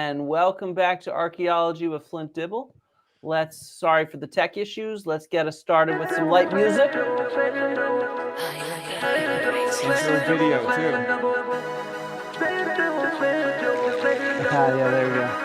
and welcome back to Archaeology with Flint Dibble. Sorry for the tech issues. Let's get us started with some light music. Censor video too. Yeah, there we go.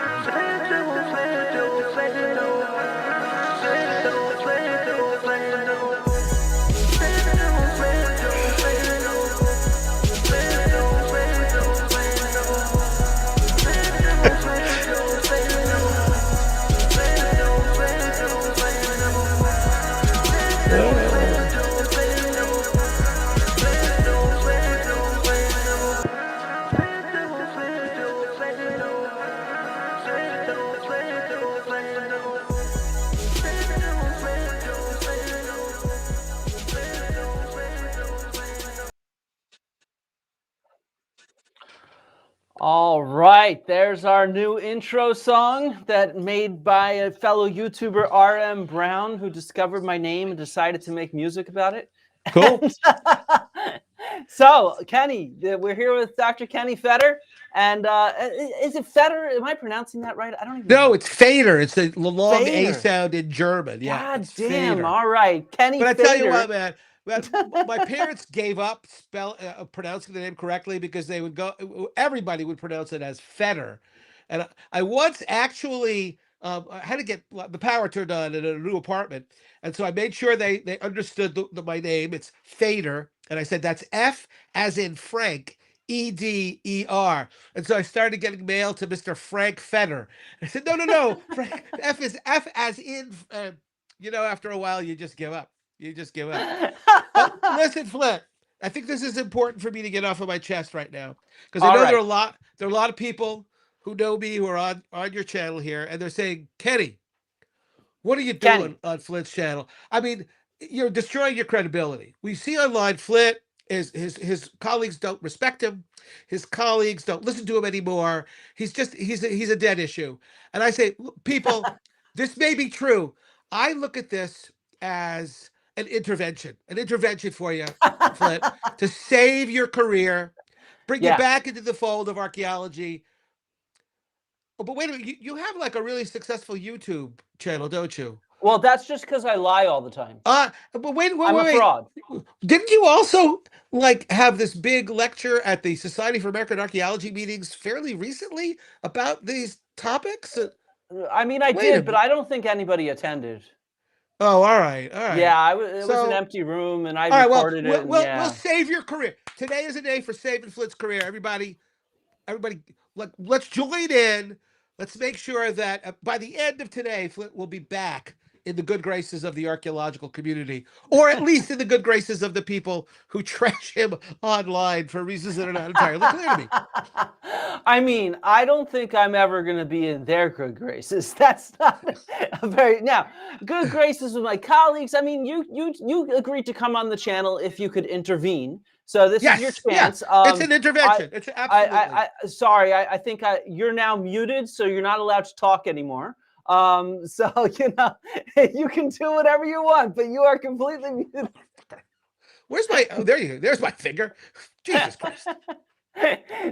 All right, there's our new intro song that made by a fellow YouTuber, RM Brown, who discovered my name and decided to make music about it. Cool. So, Kenny, we're here with Dr. Kenny Fetter. And is it Fetter? Am I pronouncing that right? I don't even know. No, it's Fader. It's the long Fader. A sound in German. Yeah. God damn. Fader. All right. Kenny But I Fader. tell you what, man. My parents gave up pronouncing the name correctly because everybody would pronounce it as Fetter. And I once actually I had to get the power turned on in a new apartment. And so I made sure they understood my name. It's Fader. And I said, that's F as in Frank, EDER. And so I started getting mail to Mr. Frank Fetter. I said, no. Frank, F is F as in, after a while, you just give up. You just give up. But listen, Flint, I think this is important for me to get off of my chest right now. Because I know there are a lot of people who know me who are on your channel here, and they're saying, Kenny, what are you doing on Flint's channel? I mean, you're destroying your credibility. We see online Flint his colleagues don't respect him. His colleagues don't listen to him anymore. He's a dead issue. And I say, people, this may be true. I look at this as an intervention for you, Flint, to save your career, bring you back into the fold of archaeology. Oh, but wait a minute, you have like a really successful YouTube channel, don't you? Well, that's just because I lie all the time. But wait, I'm a fraud. Didn't you also like have this big lecture at the Society for American Archaeology meetings fairly recently about these topics? I mean, I did, but I don't think anybody attended. Oh, all right. Yeah, it was an empty room, and I recorded it. We'll save your career. Today is a day for saving Flint's career. Everybody, let's join in. Let's make sure that by the end of today, Flint will be back in the good graces of the archaeological community, or at least in the good graces of the people who trash him online for reasons that are not entirely clear to me. I mean, I don't think I'm ever going to be in their good graces. That's not now good graces with my colleagues. I mean, you agreed to come on the channel if you could intervene. So this is your chance. It's an intervention. It's absolutely. Sorry, I think you're now muted, so you're not allowed to talk anymore. So you can do whatever you want, but you are completely muted. Where's my? Oh, there you go. There's my finger. Jesus Christ.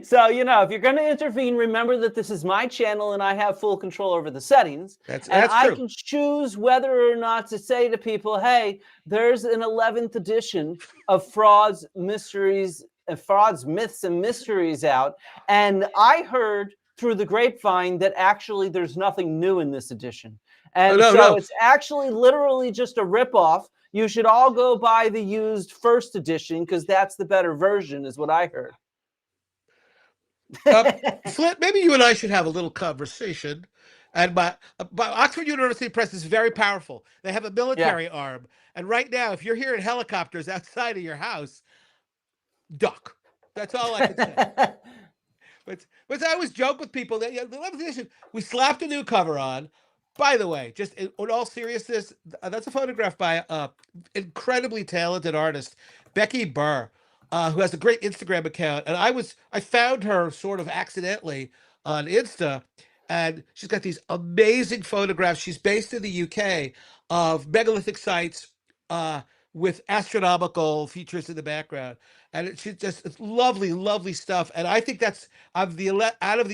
So if you're going to intervene, remember that this is my channel and I have full control over the settings. That's true. I can choose whether or not to say to people, "Hey, there's an 11th edition of Frauds, Myths, and Mysteries out," and I heard through the grapevine that actually there's nothing new in this edition. And it's actually literally just a ripoff. You should all go buy the used first edition because that's the better version, is what I heard. Flint, maybe you and I should have a little conversation. And Oxford University Press is very powerful. They have a military arm. And right now, if you're hearing helicopters outside of your house, duck. That's all I can say. But I always joke with people that the 11th edition, we slapped a new cover on. By the way, just in all seriousness, that's a photograph by an incredibly talented artist, Becky Burr, who has a great Instagram account. And I found her sort of accidentally on Insta, and she's got these amazing photographs. She's based in the UK of megalithic sites with astronomical features in the background. and it's lovely, lovely stuff. And I think that's out of the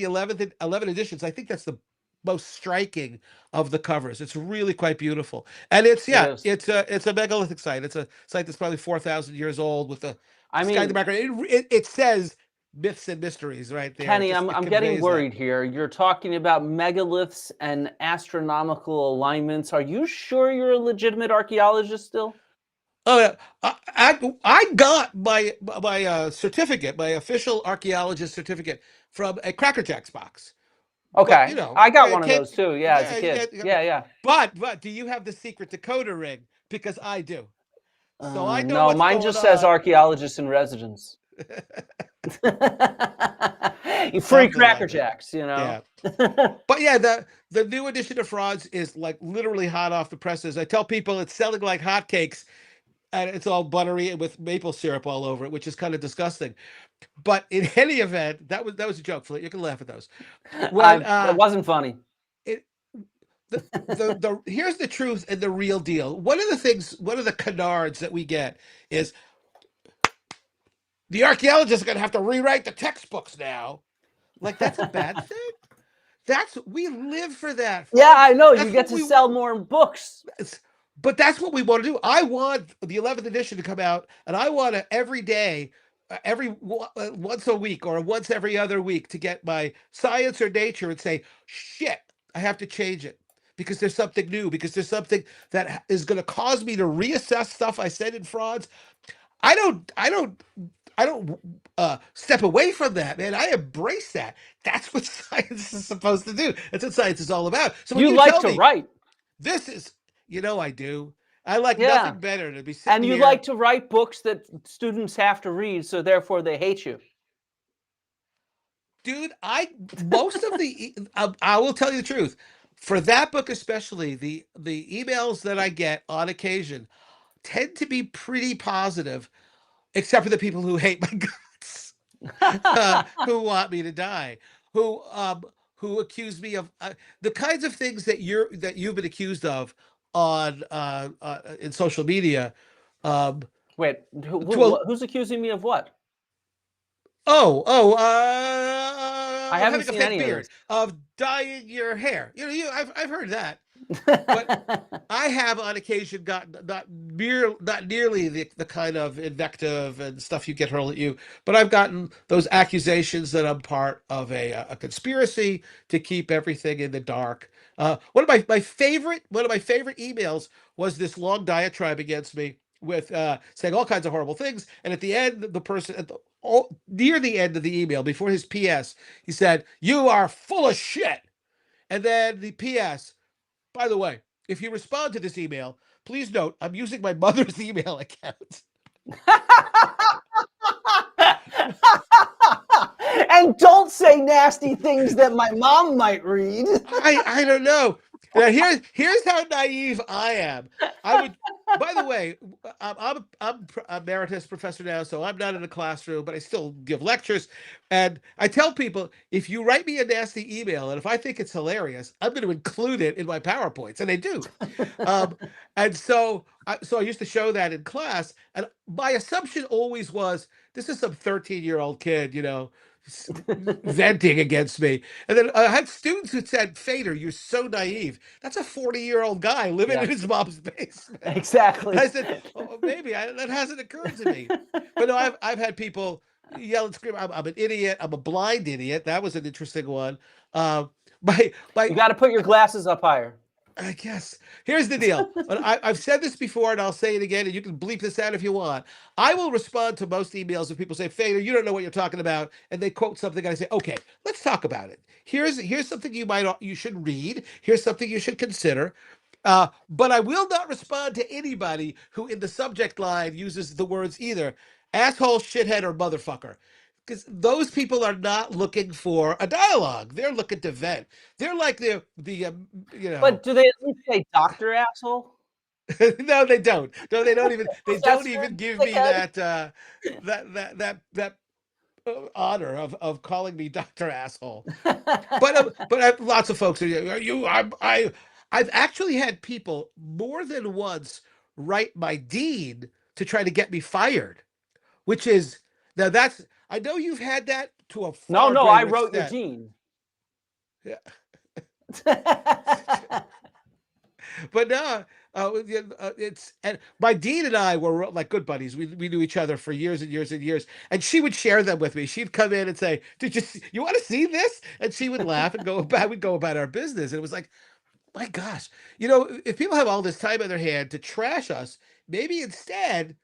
11 editions, I think that's the most striking of the covers. It's really quite beautiful, and It is. it's a megalithic site. It's a site that's probably 4,000 years old with the I sky in the mean, background. It says myths and mysteries right there. Kenny, It I'm getting conveys that. worried here. You're talking about megaliths and astronomical alignments. Are you sure you're a legitimate archaeologist still? Oh yeah, I got my certificate, my official archaeologist certificate from a Cracker Jacks box. But Okay, I got one of can't those too. Yeah, as a yeah, kid. yeah, Yeah, yeah. but do you have the secret decoder ring? Because I do. So I know No, what's mine going just says on. archaeologist in residence. Free Something Cracker like that. Jacks, you know. Yeah. But yeah, the new edition of Frauds is like literally hot off the presses. I tell people it's selling like hotcakes, and it's all buttery and with maple syrup all over it, which is kind of disgusting. But in any event, that was a joke, Flint. You can laugh at those. When It wasn't funny. it the here's the truth and the real deal. One of the canards that we get is the archaeologists are going to have to rewrite the textbooks now. Like that's a bad thing. We live for that, Yeah, folks. I know. You That's get what to we sell want. more books. But that's what we want to do. I want the 11th edition to come out, and I want to every day, once a week or once every other week to get my science or nature and say, shit, I have to change it because there's something new, because there's something that is going to cause me to reassess stuff I said in Frauds. I don't, I don't, I don't step away from that, man. I embrace that. That's what science is supposed to do. That's what science is all about. So when You you like tell to me write. this is, I do. I like Yeah. nothing better to be And sitting you like here. to write books that students have to read, so therefore they hate you. Dude, most of I will tell you the truth. For that book especially, the emails that I get on occasion tend to be pretty positive, except for the people who hate my guts, who want me to die, who um who accuse me of the kinds of things that you've been accused of on in social media. Um, Wait, to a, who's accusing me of what? I haven't having a seen fake any of beard, this. of dyeing your hair. I've heard that, but I have on occasion gotten not nearly the kind of invective and stuff you get hurled at you, but I've gotten those accusations that I'm part of a conspiracy to keep everything in the dark. One of my favorite emails was this long diatribe against me with saying all kinds of horrible things, and at the end, the person near the end of the email, before his PS, he said, "You are full of shit," and then the PS. By the way, if you respond to this email, please note I'm using my mother's email account. And don't say nasty things that my mom might read. I don't know. Now here's how naive I am. I would. By the way, I'm a emeritus professor now, so I'm not in a classroom, but I still give lectures, and I tell people if you write me a nasty email, and if I think it's hilarious, I'm going to include it in my PowerPoints, and they do. Um, and so I used to show that in class, and my assumption always was this is some 13-year-old kid, venting against me. And then I had students who said, Fader, you're so naive. That's a 40-year-old guy living in Yeah, his mom's basement. And exactly. I said, oh, maybe that hasn't occurred to me. But no, I've had people yell and scream, I'm an idiot. I'm a blind idiot. That was an interesting one. My You got to put your glasses up higher. I guess. Here's the deal. And I've said this before, and I'll say it again, and you can bleep this out if you want. I will respond to most emails if people say, Fader, you don't know what you're talking about, and they quote something, and I say, okay, let's talk about it. Here's something you should read. Here's something you should consider. But I will not respond to anybody who, in the subject line, uses the words either asshole, shithead, or motherfucker. Because those people are not looking for a dialogue. They're looking to vent. They're like you know. But do they at least say doctor asshole? No, they don't. No, they don't even. They don't Professor even give me dickhead? that honor of calling me Doctor Asshole. But lots of folks are you. I've actually had people more than once write my dean to try to get me fired, which is Now that's, I know you've had that to a No, far no, I greater wrote your extent. gene. Yeah. But no, it's, and my dean and I were like good buddies. We knew each other for years and years and years, and she would share them with me. She'd come in and say, "Did you want to see this?" And she would laugh and go about, we'd go about our business. And it was like, my gosh, if people have all this time on their hand to trash us, maybe instead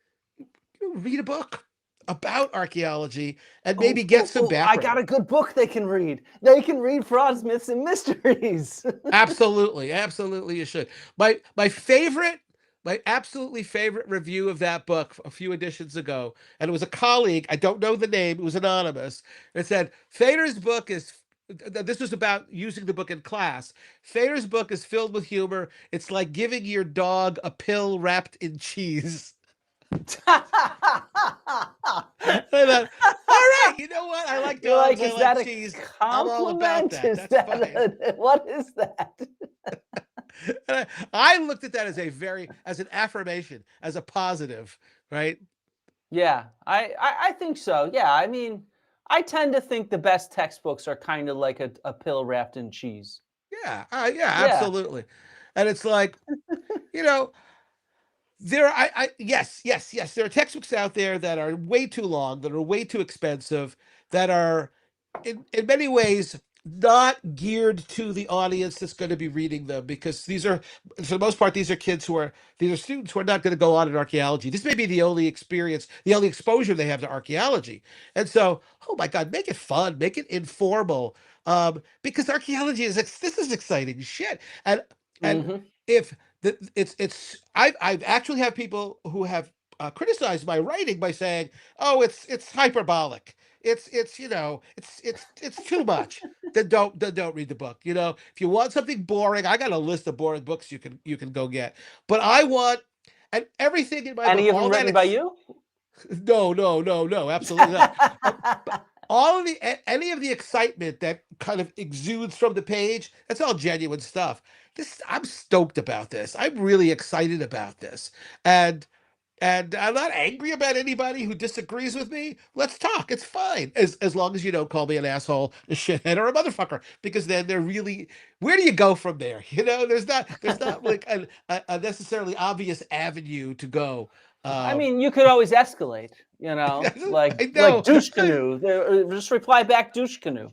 read a book about archaeology and maybe get some I got background. a good book they can read. They can read Frauds, Myths, and Mysteries. Absolutely, absolutely, you should. My favorite, my absolutely favorite review of that book a few editions ago, and it was a colleague. I don't know the name. It was anonymous. It said Fader's book is. This was about using the book in class. Fader's book is filled with humor. It's like giving your dog a pill wrapped in cheese. I thought, all right, you know what? I like You're dogs. like, I is like that a cheese. I'm all about compliment? that. Is That's that fine. what is that? And I looked at that as as an affirmation, as a positive, right? Yeah, I think so. Yeah, I mean, I tend to think the best textbooks are kind of like a pill wrapped in cheese. Yeah, yeah, Yeah. absolutely. And it's like, you know, yes, there are textbooks out there that are way too long, that are way too expensive, that are in many ways not geared to the audience that's going to be reading them, because these are, for the most part, these are students who are not going to go on in archaeology. This may be the only experience, the only exposure they have to archaeology. And so, oh my God, make it fun, make it informal. Because archaeology this is exciting shit. And Hmm. if it's I've actually have people who have criticized my writing by saying, oh, it's hyperbolic, it's too much. Then don't read the book. If you want something boring, I got a list of boring books you can go get. But I want, and everything in my book, Any of all them that written by you? no, absolutely not. But all of any of the excitement that kind of exudes from the page, that's all genuine stuff. I'm stoked about this. I'm really excited about this. And I'm not angry about anybody who disagrees with me. Let's talk. It's fine. As long as you don't call me an asshole, a shithead, or a motherfucker, because then they're really, where do you go from there? There's not like a necessarily obvious avenue to go. I Um, mean, you could always escalate, I like know. douche canoe. Just reply back douche canoe.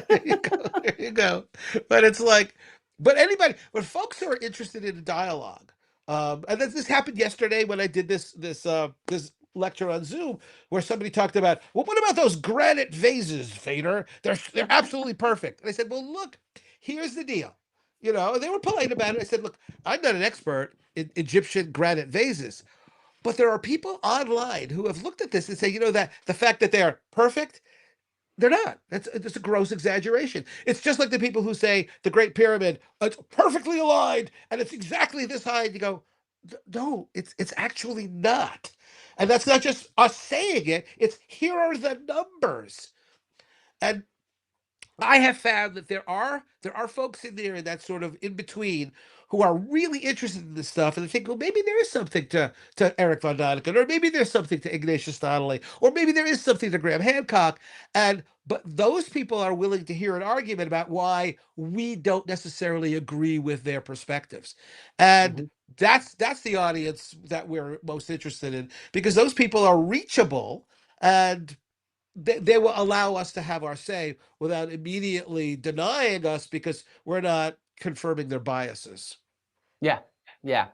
There you go. There you go. But it's like, but folks who are interested in dialogue, and this happened yesterday when I did this lecture on Zoom, where somebody talked about, well, what about those granite vases, Fader? They're absolutely perfect. And I said, well, look, here's the deal. They were polite about it. I said, look, I'm not an expert in Egyptian granite vases, but there are people online who have looked at this and say, that the fact that they are perfect, they're not. That's a gross exaggeration. It's just like the people who say the Great Pyramid, it's perfectly aligned and it's exactly this high. And you go, no, it's actually not. And that's not just us saying it. It's, here are the numbers. And I have found that there are folks in there in that sort of in between who are really interested in this stuff, and they think, well, maybe there is something to Eric von Daniken, or maybe there's something to Ignatius Donnelly, or maybe there is something to Graham Hancock, and but those people are willing to hear an argument about why we don't necessarily agree with their perspectives, and Hmm. that's the audience that we're most interested in, because those people are reachable, and they will allow us to have our say without immediately denying us because we're not confirming their biases. Yeah, yeah.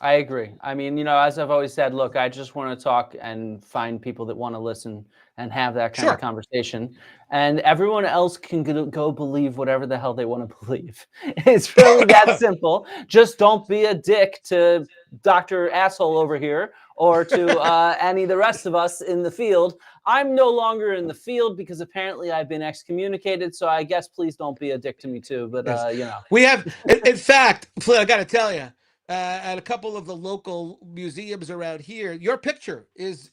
I agree. I mean, as I've always said, look, I just want to talk and find people that want to listen and have that kind of Sure. conversation. And everyone else can go believe whatever the hell they want to believe. It's really that simple. Just don't be a dick to Dr. Asshole over here or to any of the rest of us in the field. I'm no longer in the field because apparently I've been excommunicated. So I guess please don't be a dick to me too. But, Yes. We have, in fact, Flynn, I got to tell you, at a couple of the local museums around here, your picture is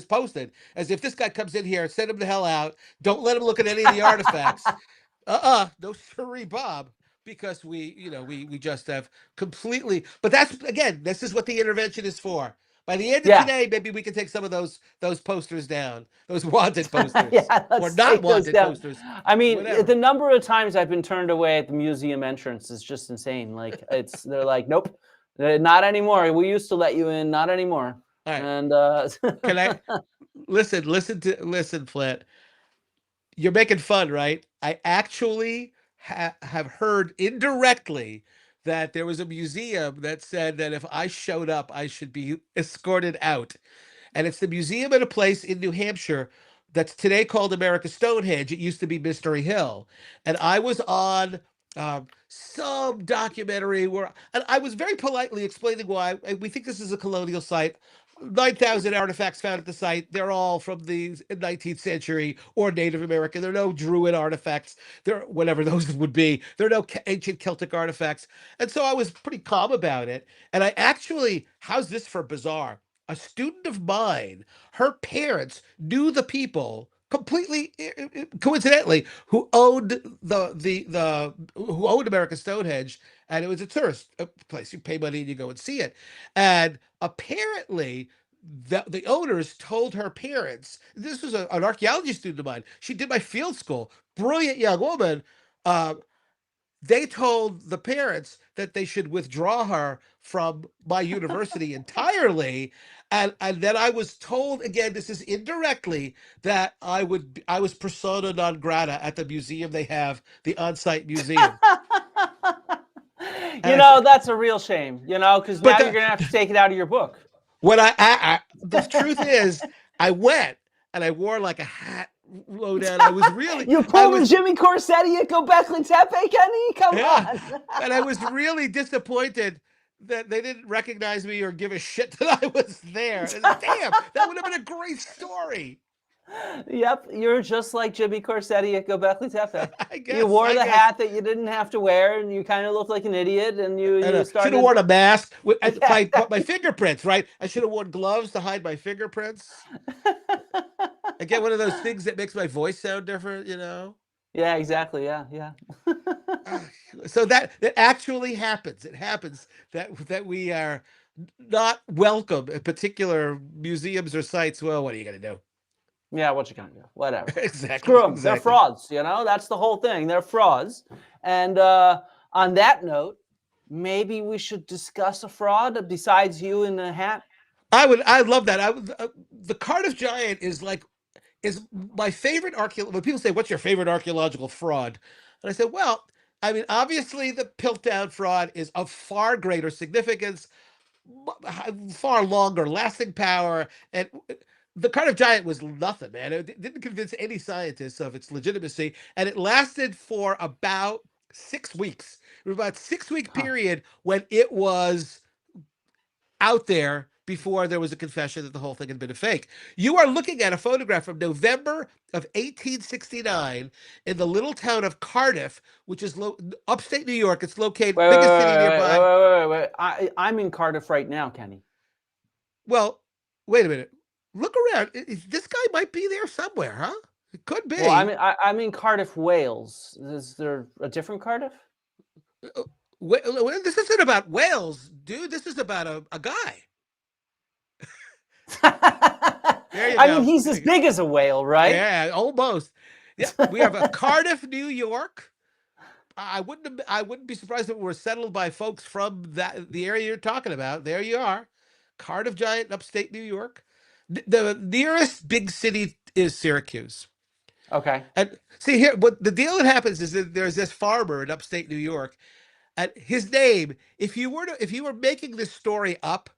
posted as if this guy comes in here, send him the hell out. Don't let him look at any of the artifacts. No siree, Bob, because we just have completely. But that's, again, this is what the intervention is for. By the end of Yeah. today, maybe we can take some of those posters down, those wanted posters, Yeah, or let's not take those wanted down. posters, I mean, whatever. the number of times I've been turned away at the museum entrance is just insane. Like they're like, nope, not anymore. We used to let you in, not anymore. All right, And can I listen, Flint? You're making fun, right? I actually have heard indirectly that there was a museum that said that if I showed up, I should be escorted out. And it's the museum at a place in New Hampshire that's today called America Stonehenge. It used to be Mystery Hill. And I was on some documentary where, and I was very politely explaining why we think this is a colonial site. 9,000 artifacts found at the site. They're all from the 19th century or Native American. There are no Druid artifacts. There, whatever those would be. There are no ancient Celtic artifacts. And so I was pretty calm about it. And I actually, how's this for bizarre? A student of mine, her parents knew the people completely coincidentally who owned the who owned American Stonehenge, and it was a tourist place. You pay money and you go and see it. And apparently the owners told her parents, this was an archaeology student of mine. She did my field school, brilliant young woman. Uh, they told the parents that they should withdraw her from my university entirely. And then I was told, again, this is indirectly, that I was persona non grata at the museum. They have the on-site museum. And you I know, said, that's a real shame. You know, because but now you're gonna have to take it out of your book. what the truth is, I went and I wore like a hat low down. You I pulled a was Jimmy Corsetti at Göbekli Tepe, Kenny? Come Yeah. on. And I was really disappointed that they didn't recognize me or give a shit that I was there. And damn, that would have been a great story. Yep, you're just like Jimmy Corsetti at Göbekli Tepe. You wore I the guess. hat that you didn't have to wear, and you kind of looked like an idiot, and And you should have started. worn a mask with Yeah, my fingerprints, right? I should have worn gloves to hide my fingerprints. I get one of those things that makes my voice sound different, you know? yeah, exactly. Yeah, yeah. Ah, so that actually happens. It happens that we are not welcome at particular museums or sites. Well, what are you going to do? Yeah, what you gonna do? Whatever. Exactly, Screw them. They're exactly. frauds. You know, that's the whole thing. They're frauds. And on that note, maybe we should discuss a fraud besides you in the hat. I love that. The Cardiff Giant is my favorite When people say, "What's your favorite archaeological fraud?" And I said, "Well, I mean, obviously the Piltdown fraud is of far greater significance, far longer lasting power, and the Cardiff Giant was nothing, man. It didn't convince any scientists of its legitimacy, and it lasted for about 6 weeks. It was about 6 week Huh. period when it was out there before there was a confession that the whole thing had been a fake. You are looking at a photograph from November of 1869 in the little town of Cardiff, which is upstate New York. It's located Wait, wait, biggest city wait, wait, wait, nearby. wait, wait, wait. I'm in Cardiff right now, Kenny. Well, wait a minute. Look around. This guy might be there somewhere, huh? It could Well, be. I'm in Cardiff, Wales. Is there a different Cardiff? This isn't about Wales, dude. This is about a guy. There you I mean, go. he's There as you go. big as a whale, right? Yeah, almost. Yeah, we have a Cardiff, New York. I wouldn't be surprised if it were settled by folks from the area you're talking about. There you are, Cardiff Giant, upstate New York. The nearest big city is Syracuse. Okay. And see here, what the deal that happens is that there's this farmer in upstate New York, and his name, if you were making this story up,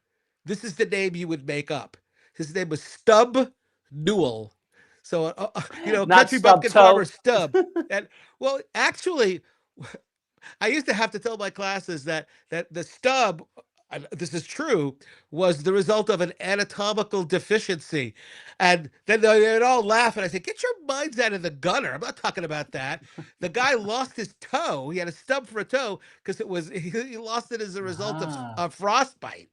this is the name you would make up. His name was Stub Newell. So Not country stub bumpkin farmer toe. Stub. And well, actually, I used to have to tell my classes that the stub, this is true, was the result of an anatomical deficiency. And then they'd all laugh, and I said, "Get your minds out of the gutter. I'm not talking about that." The guy lost his toe. He had a stub for a toe because he lost it as a result Ah, of frostbite.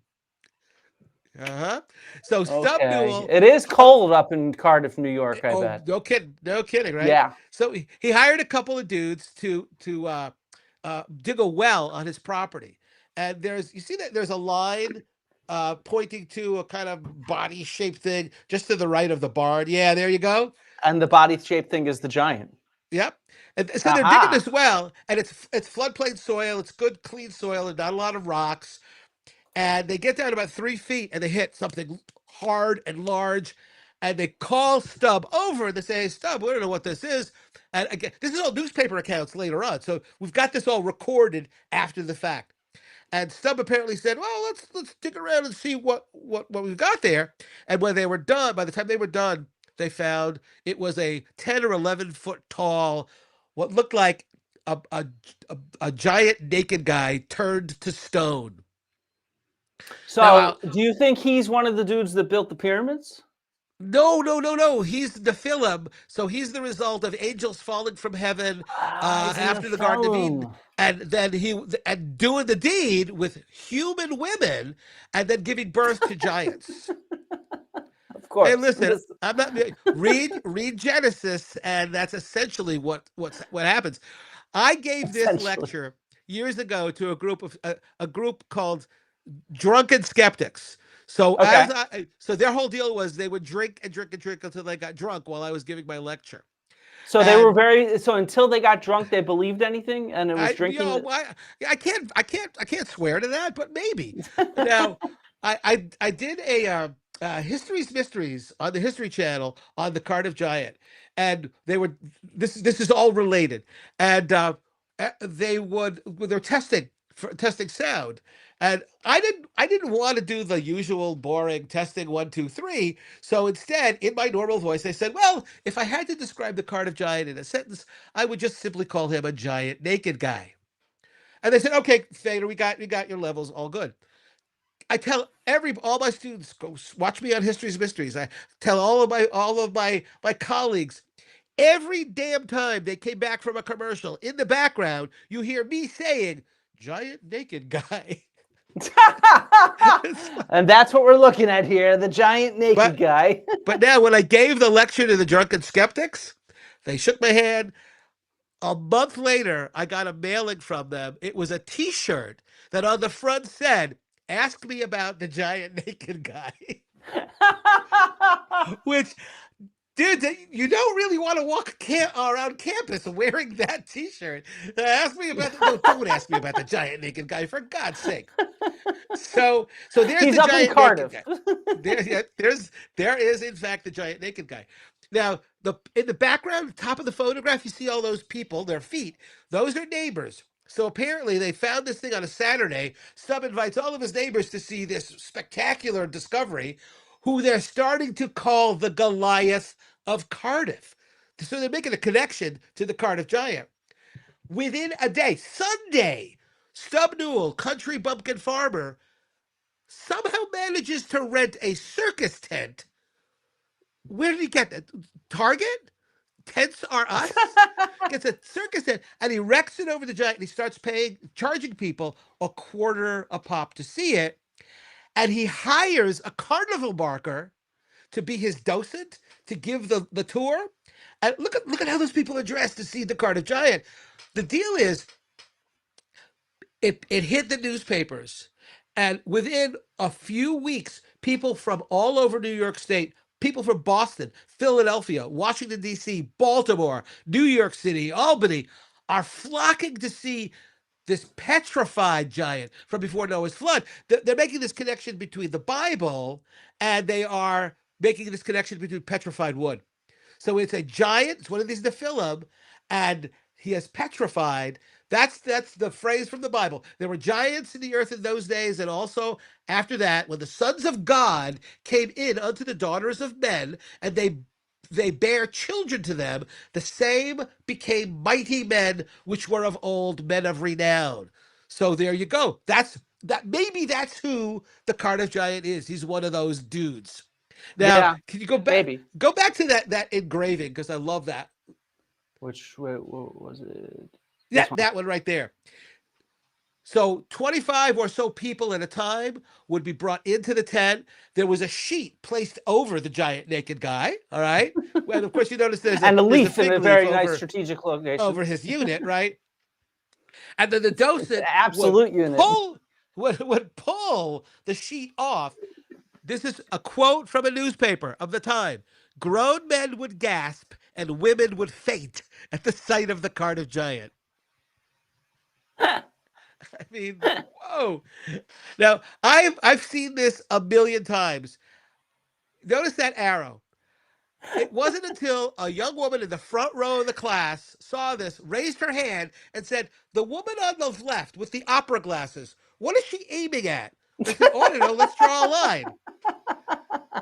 Uh-huh. So Stub okay. Newell, It is cold up in Cardiff, New York, I oh, bet. no kidding, right? Yeah. So he hired a couple of dudes to dig a well on his property, and you see that there's a line pointing to a kind of body-shaped thing just to the right of the barn. Yeah, there you go. And the body-shaped thing is the giant. Yep. And so they're digging Aha. this well, and it's floodplain soil. It's good, clean soil, and not a lot of rocks. And they get down about 3 feet, and they hit something hard and large. And they call Stubb over, and they say, "Hey, Stubb, we don't know what this is." And again, this is all newspaper accounts later on, so we've got this all recorded after the fact. And Stubb apparently said, "Well, let's dig around and see what we've got there." And when they were done, by the time they were done, they found it was a 10 or 11 foot tall, what looked like a giant naked guy turned to stone. Now, So, do you think he's one of the dudes that built the pyramids? no, no, no, no. He's the Nephilim. So he's the result of angels falling from heaven Ah, he's a after the Garden of Eden, Nephilim. and then and doing the deed with human women, and then giving birth to giants. Of Hey, course. listen, I'm not read Genesis, and that's essentially what happens. I gave this Essentially. lecture years ago to a group called drunken skeptics. So Okay. so their whole deal was they would drink and drink and drink until they got drunk while I was giving my lecture. So they were And very so until they got drunk, they believed anything, and it was drinking. I can't swear to that, but maybe. Now, I did a History's Mysteries on the History Channel on the Cardiff Giant, and they were this is all related, and they're testing sound, and I didn't want to do the usual boring testing 1 2 3. So instead, in my normal voice, I said, "Well, if I had to describe the Cardiff Giant in a sentence, I would just simply call him a giant naked guy." And they said, "Okay, Fader, we got your levels, all good." I tell all my students, go watch me on History's Mysteries. I tell all of my colleagues, every damn time they came back from a commercial, in the background, you hear me saying, "Giant naked guy." And that's what we're looking at here, the giant naked but guy. but now when I gave the lecture to the drunken skeptics, they shook my hand. A month later, I got a mailing from them. It was a T-shirt that on the front said, "Ask me about the giant naked guy." Which, dude, you don't really want to walk around campus wearing that T-shirt. Ask me about no, don't ask me about the giant naked guy, for God's sake. So there's He's the up in giant naked Cardiff. guy. There is in fact the giant naked guy. Now, in the background, top of the photograph, you see all those people, their feet. Those are neighbors. So apparently they found this thing on a Saturday. Stubb invites all of his neighbors to see this spectacular discovery, who they're starting to call the Goliath of Cardiff. So they're making a connection to the Cardiff Giant. Within a day, Sunday, Stubb Newell, country bumpkin farmer, somehow manages to rent a circus tent. Where did he get that? Target? Tents are us? Gets a circus tent and he wrecks it over the giant and he starts charging people a quarter a pop to see it. And he hires a carnival barker to be his docent, to give the tour. And look at how those people are dressed to see the Cardiff Giant. The deal is, it hit the newspapers, and within a few weeks, people from all over New York State, people from Boston, Philadelphia, Washington D.C., Baltimore, New York City, Albany, are flocking to see this petrified giant from before Noah's flood. They're making this connection between the Bible, and they are making this connection between petrified wood. So it's a giant. It's one of these Nephilim, and he has petrified. That's the phrase from the Bible. There were giants in the earth in those days, and also after that, when the sons of God came in unto the daughters of men, and they bare children to them, the same became mighty men, which were of old, men of renown. So there you go. Maybe that's who the Cardiff Giant is. He's one of those dudes. Now, Yeah, can you go back? maybe. Go back to that engraving, because I love that. Which what was it? This That one. that one right there. So 25 or so people at a time would be brought into the tent. There was a sheet placed over the giant naked guy. All right. Well, of course, you notice And a there's a leaf in fig a leaf very nice strategic over location. his unit, right? And then the It's an docent would absolute unit. pull. would pull the sheet off. This is a quote from a newspaper of the time. Grown men would gasp and women would faint at the sight of the Cardiff Giant. I mean, whoa. Now, I've seen this a million times. Notice that arrow. It wasn't until a young woman in the front row of the class saw this, raised her hand, and said, "The woman on the left with the opera glasses, what is she aiming at?" They said, "Oh, I don't know. Let's draw a line."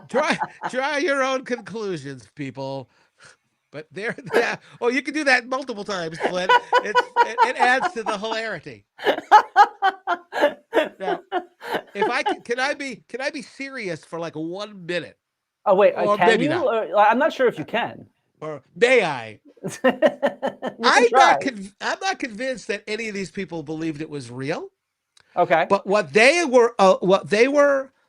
Draw your own conclusions, people. But there, yeah. Oh, you can do that multiple times, Flint. It adds to the hilarity. Now, if I can I be serious for like 1 minute, Oh wait, or can maybe you? not, I'm not sure if you can. or may I? You can try. I'm not convinced that any of these people believed it was real. Okay. But what they were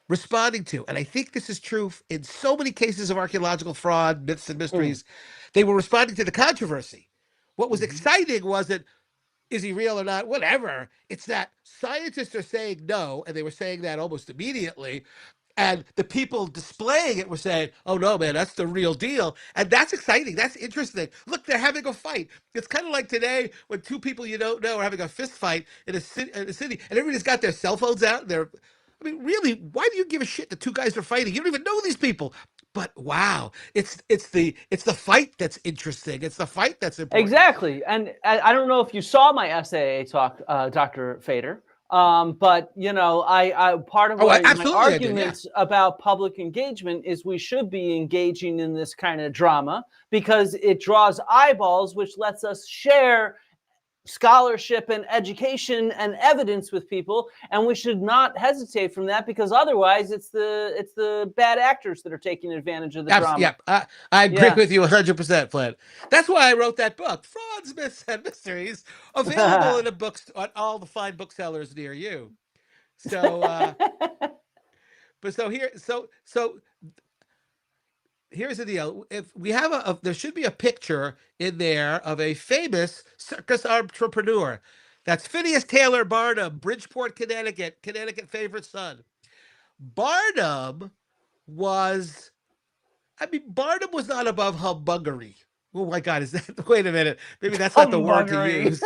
responding to, and I think this is true in so many cases of archaeological fraud, myths, and Mm. mysteries, they were responding to the controversy. What was Mhm. exciting wasn't, is he real or not? Whatever. It's that scientists are saying no, and they were saying that almost immediately. And the people displaying it were saying, "Oh no, man, that's the real deal," and that's exciting. That's interesting. Look, they're having a fight. It's kind of like today when two people you don't know are having a fist fight in a city, and everybody's got their cell phones out. And they're, I mean, really, why do you give a shit that two guys are fighting? You don't even know these people. But wow, it's the fight that's interesting. It's the fight that's important. Exactly. And I don't know if you saw my SAA talk, Dr. Fader, but I part of Oh, my absolutely, I did. Yeah. arguments about public engagement is we should be engaging in this kind of drama because it draws eyeballs, which lets us share scholarship and education and evidence with people, and we should not hesitate from that because otherwise it's the bad actors that are taking advantage of the drama. Yeah, I agree Yeah. with you 100%, Flint. That's why I wrote that book, Frauds, Myths, and Mysteries, available in a books on all the fine booksellers near you. So, but here's the deal. If we have there should be a picture in there of a famous circus entrepreneur. That's Phineas Taylor Barnum, Bridgeport, Connecticut favorite son. Barnum was Barnum was not above humbuggery. Oh my God, is that? Wait a minute. Maybe that's not the word to Humbuggery. use.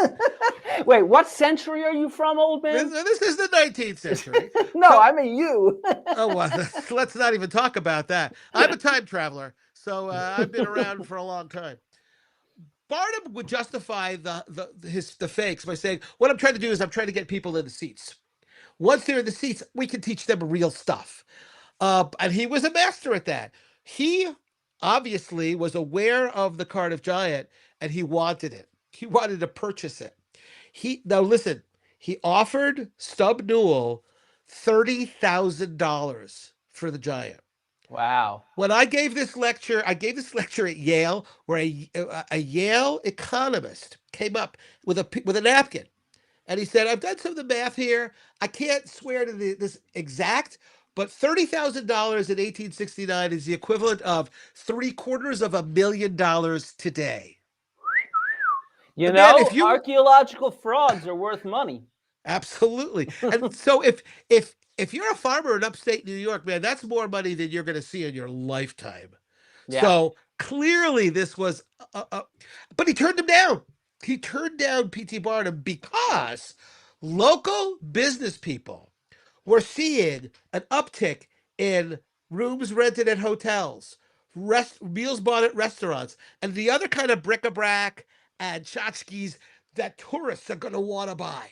Wait, what century are you from, old man? This is the 19th century. No, So, I mean you. oh, well, let's not even talk about that. I'm a time traveler, so I've been around for a long time. Barnum would justify the fakes by saying, "What I'm trying to do is I'm trying to get people in the seats. Once they're in the seats, we can teach them real stuff." And he was a master at that. He obviously was aware of the Cardiff Giant and he wanted it. He wanted to purchase it. Now listen, he offered Stub Newell $30,000 for the Giant. Wow. When I gave this lecture at Yale, where a Yale economist came up with a napkin, and he said, "I've done some of the math here. I can't swear to this exact, but $30,000 in 1869 is the equivalent of $750,000 today." You Man, if know, you archaeological frauds are worth money. absolutely, and so if you're a farmer in upstate New York, man, that's more money than you're going to see in your lifetime. Yeah. So clearly, this was, but he turned him down. He turned down P.T. Barnum because local business people were seeing an uptick in rooms rented at hotels, meals bought at restaurants, and the other kind of bric-a-brac and tchotchkes that tourists are going to want to buy.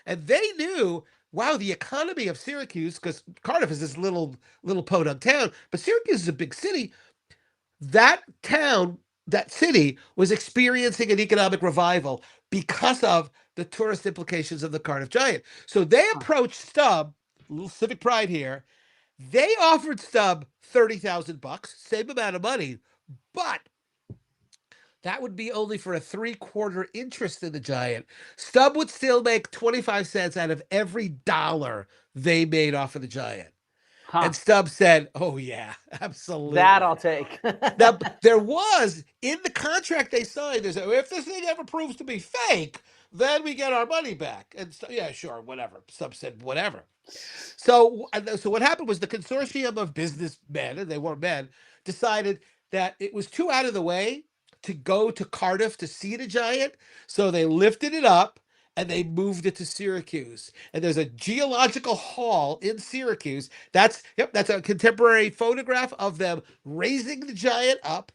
And they knew, wow, the economy of Syracuse, because Cardiff is this little podunk town, but Syracuse is a big city. That town, that city, was experiencing an economic revival because of the tourist implications of the Cardiff Giant. So they approached Stubb, a little civic pride here. They offered Stubb $30,000, same amount of money, but that would be only for a 3/4 interest in the Giant. Stubb would still make 25 cents out of every dollar they made off of the Giant. Huh. And Stubbs said, "Oh yeah, That absolutely." I'll take. Now there was in the contract they signed. They said, if this thing ever proves to be fake, then we get our money back. And so, yeah, sure, whatever. Some said whatever. So what happened was the consortium of businessmen, and they were men, decided that it was too out of the way to go to Cardiff to see the giant. So they lifted it up and they moved it to Syracuse. And there's a geological hall in Syracuse. That's a contemporary photograph of them raising the giant up.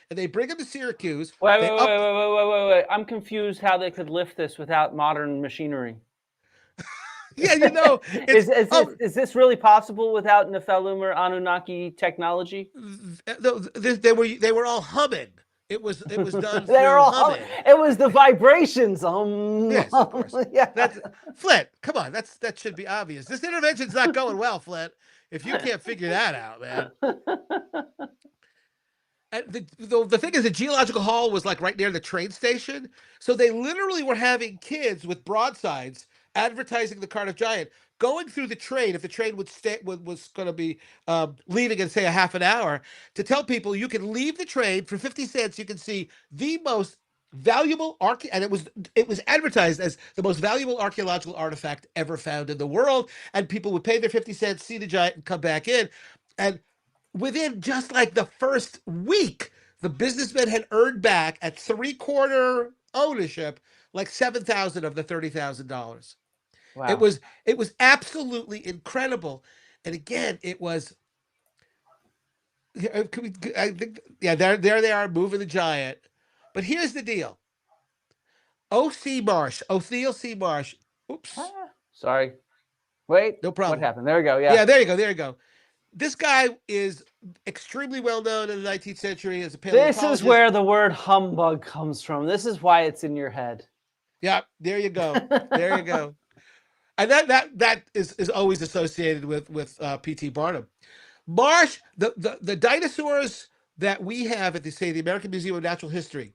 And they bring him to Syracuse. Wait, They wait, wait, up. wait, wait, wait, wait, wait. I'm confused how they could lift this without modern machinery. Yeah, it's is this really possible without Nephilim or Anunnaki technology? they were all humming. It was done They were through all humming. It was the vibrations. Yes, of course. Yeah. That's Flint. Come on, that should be obvious. This intervention's not going well, Flint. If you can't figure that out, man. And the thing is, the geological hall was like right near the train station, so they literally were having kids with broadsides advertising the Cardiff Giant going through the train if the train was going to be leaving in say a half an hour to tell people you can leave the train for 50 cents. You can see the most valuable and it was advertised as the most valuable archaeological artifact ever found in the world, and people would pay their 50 cents, see the giant, and come back in. And within just like the first week, the businessmen had earned back at 3/4 ownership like $7,000 of the $30,000. Wow. It was absolutely incredible. And again, it was. I think, yeah, there they are moving the giant. But here's the deal. Othniel C. Marsh. Oops. Sorry. Wait. No problem. What happened? There we go. Yeah. Yeah, there you go. This guy is extremely well known in the 19th century as a paleontologist. This is where the word humbug comes from. This is why it's in your head. Yeah, there you go. There you go. And that is always associated with P.T. Barnum. Marsh, the dinosaurs that we have at the American Museum of Natural History,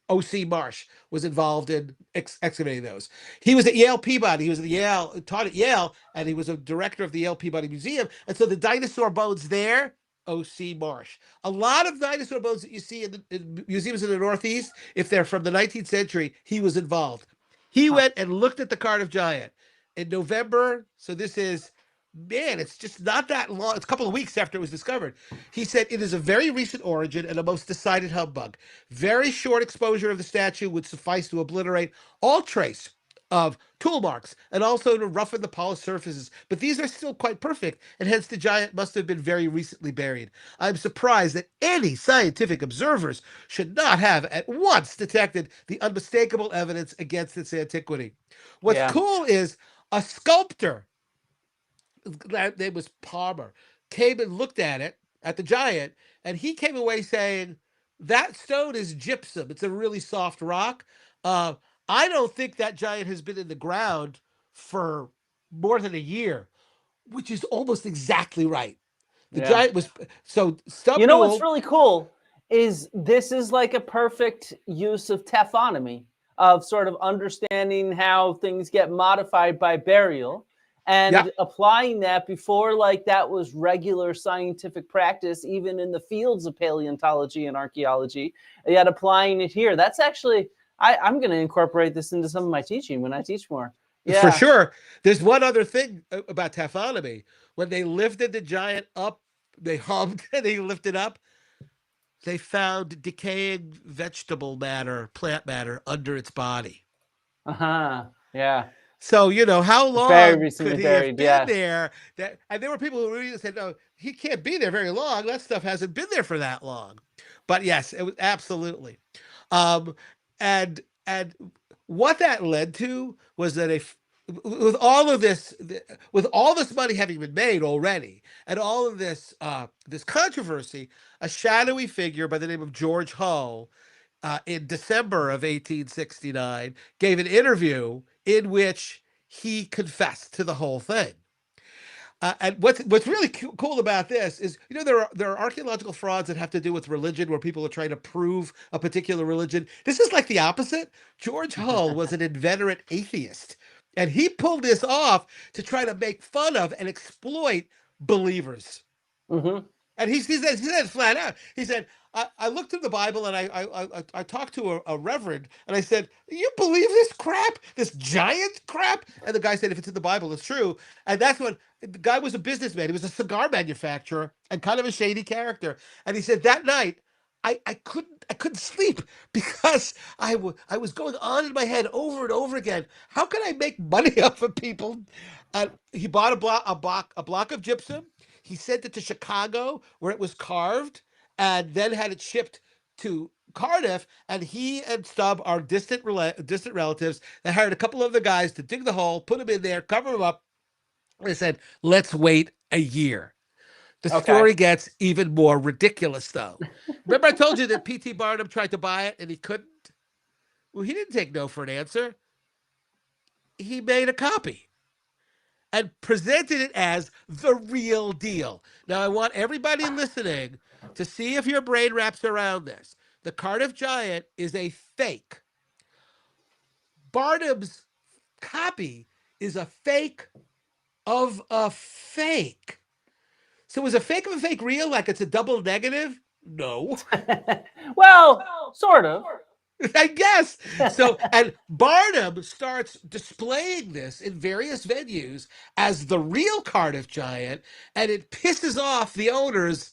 O.C. Marsh was involved in excavating those. He was at Yale Peabody. He was at taught at Yale, and he was a director of the Yale Peabody Museum. And so the dinosaur bones there, O.C. Marsh. A lot of dinosaur bones that you see in museums in the Northeast, if they're from the 19th century, he was involved. He went and looked at the Cardiff Giant in November. So this is, man, it's just not that long. It's a couple of weeks after it was discovered. He said it is a very recent origin and a most decided humbug. Very short exposure of the statue would suffice to obliterate all trace of tool marks and also to roughen the polished surfaces. But these are still quite perfect, and hence the giant must have been very recently buried. I'm surprised that any scientific observers should not have at once detected the unmistakable evidence against its antiquity. What's cool is a sculptor, that name was Palmer, came and looked at it, at the giant, and he came away saying, that stone is gypsum. It's a really soft rock. I don't think that giant has been in the ground for more than a year, which is almost exactly right. The giant was, so You know what's really cool is this is like a perfect use of taphonomy, of sort of understanding how things get modified by burial and applying that before like that was regular scientific practice, even in the fields of paleontology and archaeology, yet applying it here. That's actually, I'm going to incorporate this into some of my teaching when I teach more. Yeah. For sure. There's one other thing about taphonomy. When they lifted the giant up, they hummed and they lifted up, they found decaying vegetable matter, plant matter under its body. Yeah. So, how long could he have been there? And there were people who really said, no, he can't be there very long. That stuff hasn't been there for that long. But yes, it was absolutely. And what that led to was that with all this money having been made already, and all of this controversy, a shadowy figure by the name of George Hull, in December of 1869, gave an interview in which he confessed to the whole thing. And what's really cool about this is, there are archaeological frauds that have to do with religion, where people are trying to prove a particular religion. This is like the opposite. George Hull was an inveterate atheist, and he pulled this off to try to make fun of and exploit believers. Mm-hmm. And he said flat out, he said, I looked in the Bible and I talked to a reverend and I said, "You believe this crap, this giant crap?" And the guy said, "If it's in the Bible, it's true." And that's when the guy was a businessman. He was a cigar manufacturer and kind of a shady character. And he said that night, I couldn't sleep because I was going on in my head over and over again. How can I make money off of people? And he bought a block of gypsum. He sent it to Chicago where it was carved and then had it shipped to Cardiff. And he and Stubb are distant relatives. They hired a couple of the guys to dig the hole, put him in there, cover him up. They said, "Let's wait a year." The Okay. story gets even more ridiculous, though. Remember, I told you that P.T. Barnum tried to buy it and he couldn't? Well, he didn't take no for an answer. He made a copy and presented it as the real deal. Now, I want everybody listening to see if your brain wraps around this. The Cardiff Giant is a fake. Barnum's copy is a fake of a fake. So is a fake of a fake real? Like it's a double negative? No. Well, sort of. I guess. So, and Barnum starts displaying this in various venues as the real Cardiff Giant, and it pisses off the owners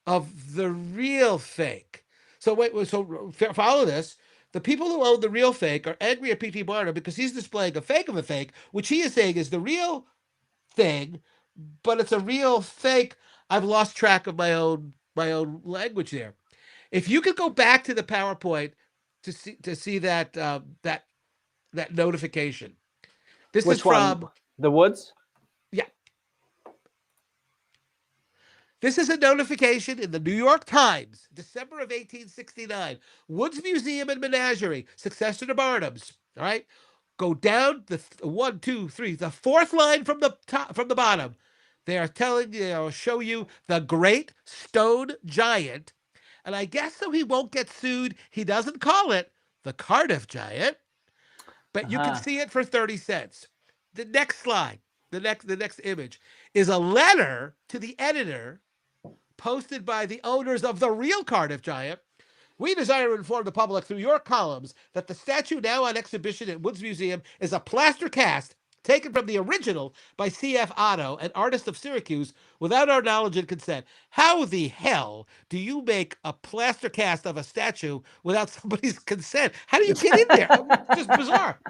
of the real fake. So follow this. The people who own the real fake are angry at P.T. Barnum because he's displaying a fake of a fake, which he is saying is the real thing, but it's a real fake. I've lost track of my own language there. If you could go back to the PowerPoint to see that that notification. This is Which one? from The Woods? yeah. This is a notification in the New York Times, December of 1869. Woods Museum and Menagerie, successor to Barnum's. All right, go down the one, two, three, the fourth line from the top, from the bottom. They are telling you, they'll show you the Great Stone Giant, and I guess so he won't get sued. He doesn't call it the Cardiff Giant, but you can Uh-huh. see it for 30 cents. The next slide, the next image is a letter to the editor posted by the owners of the real Cardiff Giant. We desire to inform the public through your columns that the statue now on exhibition at Woods Museum is a plaster cast taken from the original by C.F. Otto, an artist of Syracuse, without our knowledge and consent. How the hell do you make a plaster cast of a statue without somebody's consent? How do you get in there? Just bizarre.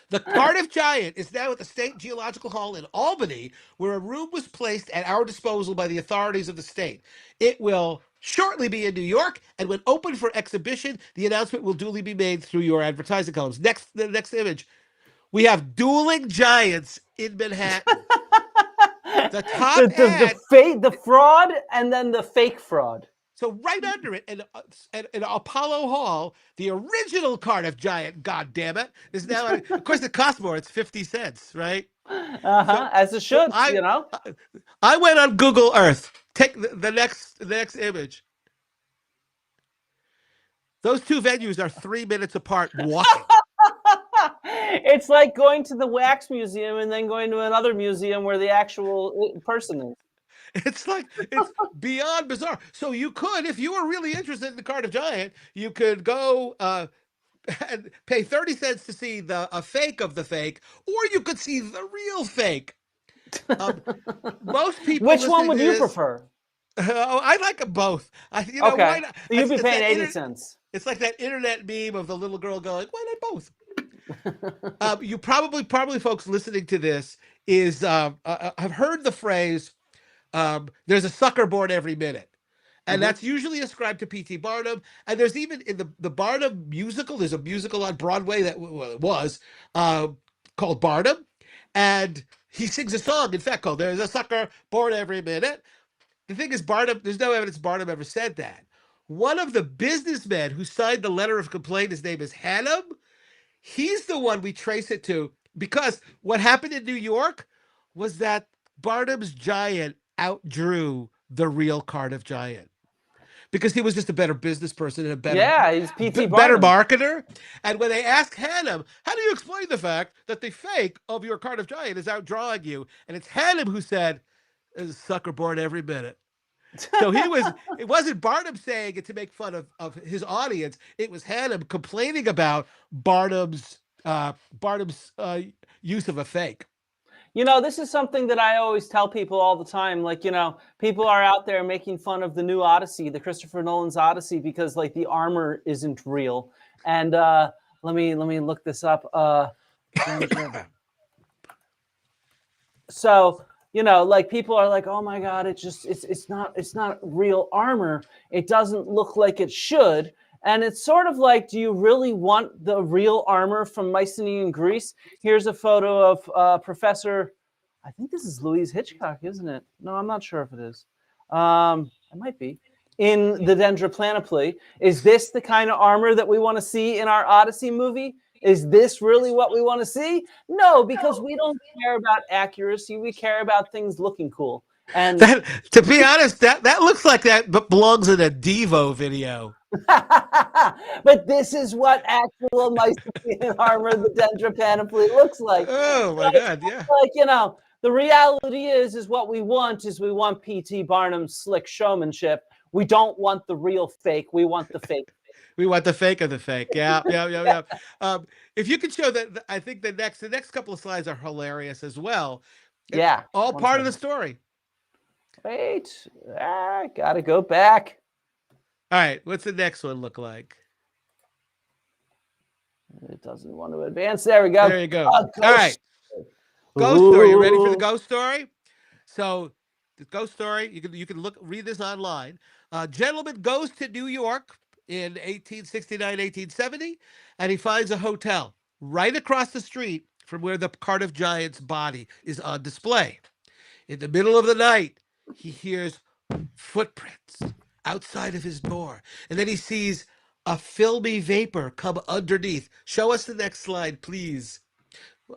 The Cardiff Giant is now at the State Geological Hall in Albany, where a room was placed at our disposal by the authorities of the state. It will shortly be in New York, and when open for exhibition, the announcement will duly be made through your advertising columns. The next image. We have dueling giants in Manhattan. The top ad. The fraud and then the fake fraud. So right under it, in Apollo Hall, the original Cardiff Giant, God damn it, is now. Of course, it costs more. It's 50 cents, right? Uh-huh. As it should, you know. I went on Google Earth. Take the next image. Those two venues are 3 minutes apart walking. It's like going to the wax museum and then going to another museum where the actual person is. It's beyond bizarre. So you could, if you were really interested in the Cardiff Giant, you could go and pay 30 cents to see a fake of the fake, or you could see the real fake. Most people. Which one would you prefer? I like them both. Okay, why not? So you'd be paying 80 cents. It's like that internet meme of the little girl going, "Why not both?" You probably folks listening to this is have heard the phrase, "There's a sucker born every minute." And that's usually ascribed to P.T. Barnum. And there's even in the Barnum musical, there's a musical on Broadway that it was called Barnum. And he sings a song, in fact, called "There's a Sucker Born Every Minute." The thing is, Barnum, there's no evidence Barnum ever said that. One of the businessmen who signed the letter of complaint, his name is Hannum. He's the one we trace it to, because what happened in New York was that Barnum's Giant outdrew the real Cardiff Giant, because he was just a better business person and he's P.T. better Barnum. marketer. And when they asked Hannum, how do you explain the fact that the fake of your Cardiff Giant is outdrawing you? And it's Hannum who said, "There's a sucker born every minute." So it wasn't Barnum saying it to make fun of his audience. It was Hannum complaining about Barnum's use of a fake. This is something that I always tell people all the time. Like, people are out there making fun of the new Odyssey, the Christopher Nolan's Odyssey, because like the armor isn't real. And let me look this up. So, like people are like, oh my God, it's not real armor. It doesn't look like it should. And it's sort of like, do you really want the real armor from Mycenaean Greece? Here's a photo of Professor, I think this is Louise Hitchcock, isn't it? No, I'm not sure if it is. It might be. In the Dendroplaneoply. Is this the kind of armor that we want to see in our Odyssey movie? Is this really what we want to see? No, because we don't care about accuracy. We care about things looking cool. And to be honest, that looks like that belongs in a Devo video. but this is what actual Mycenaean armor, the Dendropanoply, looks like. Oh my God, yeah. Like, the reality is what we want P.T. Barnum's slick showmanship. We don't want the real fake. We want the fake. We want the fake of the fake. Yeah. If you could show that, I think the next couple of slides are hilarious as well. Yeah. All part of the story. Wait, gotta go back. All right, what's the next one look like? It doesn't want to advance. There we go. There you go. All right. Ghost story. You ready for the ghost story? So the ghost story, you can read this online. A gentleman goes to New York in 1869, 1870, and he finds a hotel right across the street from where the Cardiff Giant's body is on display. In the middle of the night, he hears footprints outside of his door, and then he sees a filmy vapor come underneath. Show us the next slide, please.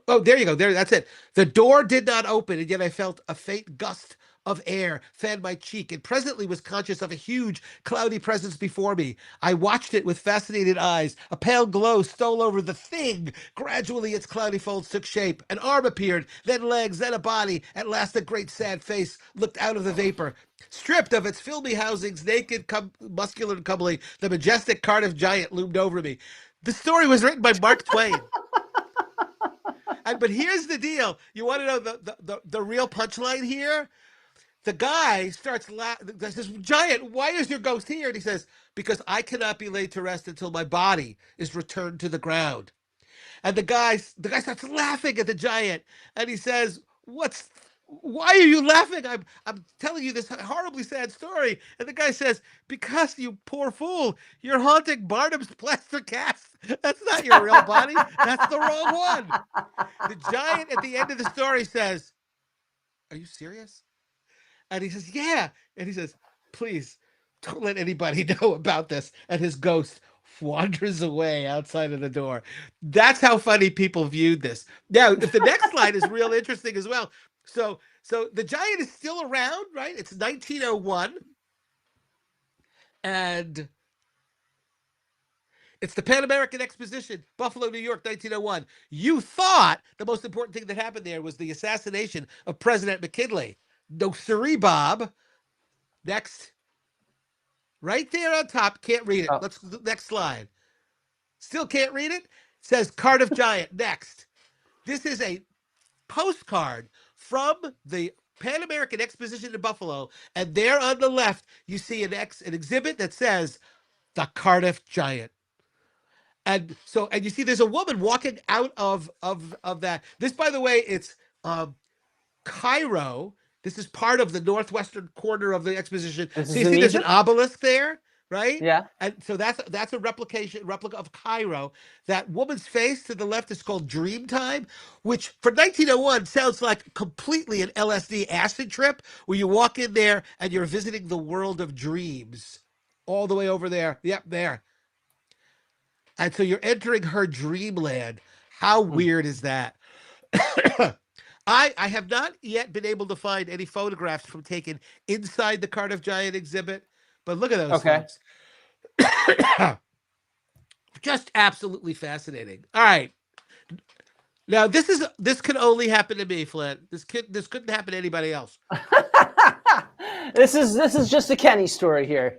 Oh, there you go. There, that's it. The door did not open, and yet I felt a faint gust of air fan my cheek, and presently was conscious of a huge, cloudy presence before me. I watched it with fascinated eyes. A pale glow stole over the thing. Gradually, its cloudy folds took shape. An arm appeared, then legs, then a body. At last, a great sad face looked out of the vapor. Stripped of its filmy housings, naked, muscular, and comely, the majestic Cardiff Giant loomed over me. The story was written by Mark Twain. But here's the deal. You want to know the real punchline here? The guy starts laughing. Says, Giant, why is your ghost here? And he says, because I cannot be laid to rest until my body is returned to the ground. And the guy starts laughing at the Giant. And he says, why are you laughing? I'm telling you this horribly sad story. And the guy says, because you poor fool, you're haunting Barnum's plaster cast. That's not your real body. That's the wrong one. The Giant at the end of the story says, are you serious? And he says, yeah. And he says, please don't let anybody know about this. And his ghost wanders away outside of the door. That's how funny people viewed this. Now, if the next slide is real interesting as well. So the Giant is still around, right? It's 1901. And it's the Pan American Exposition, Buffalo, New York, 1901. You thought the most important thing that happened there was the assassination of President McKinley. No siree, Bob. Next. Right there on top. Can't read it. Let's next slide. Still can't read it? Says Cardiff Giant. Next. This is a postcard from the Pan American Exposition in Buffalo. And there on the left, you see an exhibit that says the Cardiff Giant. And you see there's a woman walking out of that. This, by the way, it's Cairo. This is part of the northwestern corner of the exposition. So you see there's an obelisk there, right? Yeah. And so that's a replica of Cairo. That woman's face to the left is called Dreamtime, which for 1901 sounds like completely an LSD acid trip where you walk in there and you're visiting the world of dreams. All the way over there. Yep, there. And so you're entering her dreamland. How weird is that? I have not yet been able to find any photographs from taken inside the Cardiff Giant exhibit, but look at those things. Just absolutely fascinating. All right. Now this can only happen to me, Flint. This couldn't happen to anybody else. This is just a Kenny story here.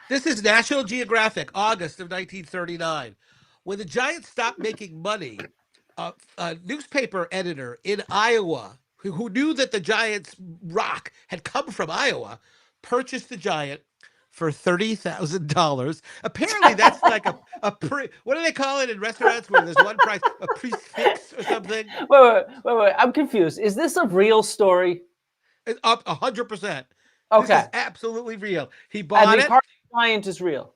This is National Geographic, August of 1939. When the Giants stopped making money, a newspaper editor in Iowa who knew that the Giants' rock had come from Iowa purchased the Giant for $30,000. Apparently, that's like what do they call it in restaurants where there's one price, a prefix or something? Wait. I'm confused. Is this a real story? It's up 100%. This Okay. is absolutely real. He And bought the it. Cardiff Giant is real.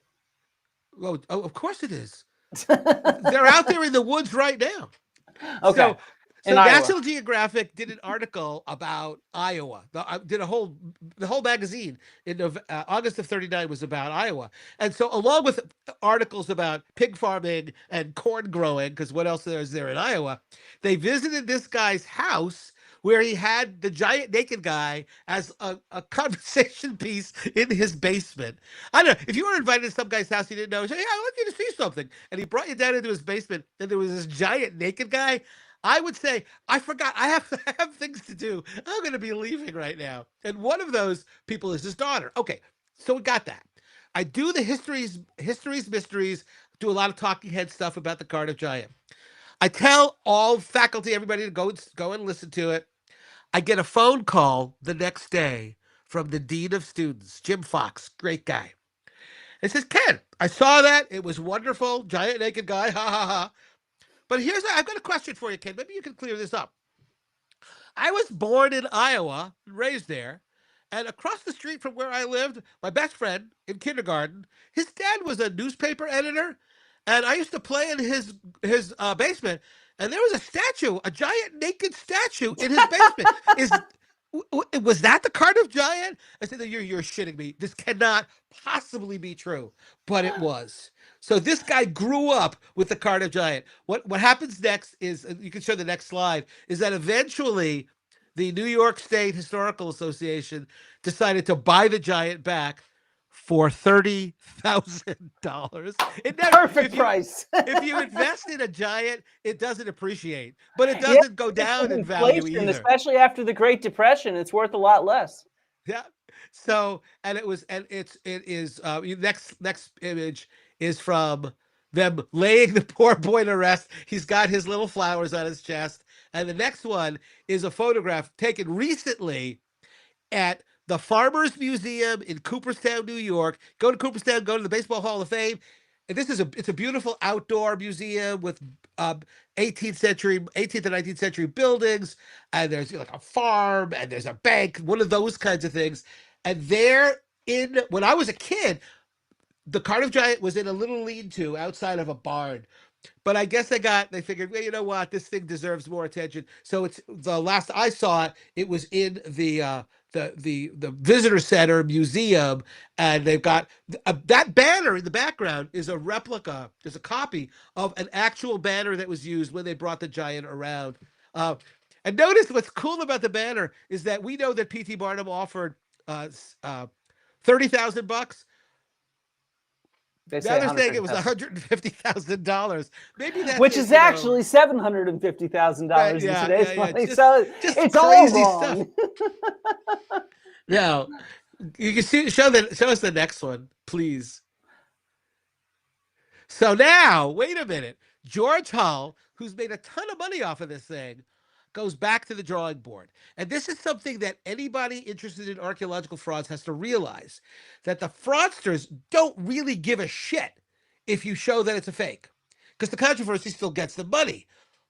Oh, of course it is. They're out there in the woods right now. Okay. So In Iowa. National Geographic did an article about Iowa. Did the whole magazine in August of '39 was about Iowa, and so along with articles about pig farming and corn growing, because what else is there in Iowa, they visited this guy's house where he had the giant naked guy as a conversation piece in his basement. I don't know if you were invited to some guy's house you didn't know. Say, "Yeah, I want you to see something," and he brought you down into his basement, and there was this giant naked guy. I would say, I forgot. I have things to do. I'm going to be leaving right now. And one of those people is his daughter. Okay, so we got that. I do the mysteries, do a lot of talking head stuff about the Cardiff Giant. I tell all faculty, everybody to go and listen to it. I get a phone call the next day from the dean of students, Jim Fox, great guy. It says, Ken, I saw that. It was wonderful. Giant naked guy. Ha ha ha. But I've got a question for you, Ken. Maybe you can clear this up. I was born in Iowa, raised there, and across the street from where I lived, my best friend in kindergarten, his dad was a newspaper editor, and I used to play in his basement, and there was a statue, a giant naked statue in his basement. Was that the Cardiff Giant? I said, you're shitting me. This cannot possibly be true, but it was. So this guy grew up with the Cardiff Giant. What happens next is, you can show the next slide, is that eventually the New York State Historical Association decided to buy the Giant back for $30,000. Perfect price. If you invest in a Giant, it doesn't apprage, but it Yeah, doesn't go down in value inflation, either. especially after the Great Depression, it's worth a lot less. Yeah. So, and it is next image is from them laying the poor boy to rest. He's got his little flowers on his chest. And the next one is a photograph taken recently at the Farmers Museum in Cooperstown, New York. Go to Cooperstown, go to the Baseball Hall of Fame. And it's a beautiful outdoor museum with 18th and 19th century buildings, and there's like a farm, and there's a bank, one of those kinds of things. And when I was a kid, the Cardiff Giant was in a little lean-to outside of a barn. But I guess they figured, well, you know what, this thing deserves more attention. So it's the last I saw it, it was in the visitor center museum, and they've got that banner in the background is a replica. There's a copy of an actual banner that was used when they brought the Giant around. And notice what's cool about the banner is that we know that P.T. Barnum offered $30,000. Now they're saying it was $150,000. Maybe that's which is actually $750,000 in today's money. So it's all wrong. Now, you can show us the next one, please. So now, wait a minute. George Hull, who's made a ton of money off of this thing, goes back to the drawing board. And this is something that anybody interested in archaeological frauds has to realize, that the fraudsters don't really give a shit if you show that it's a fake, because the controversy still gets the money.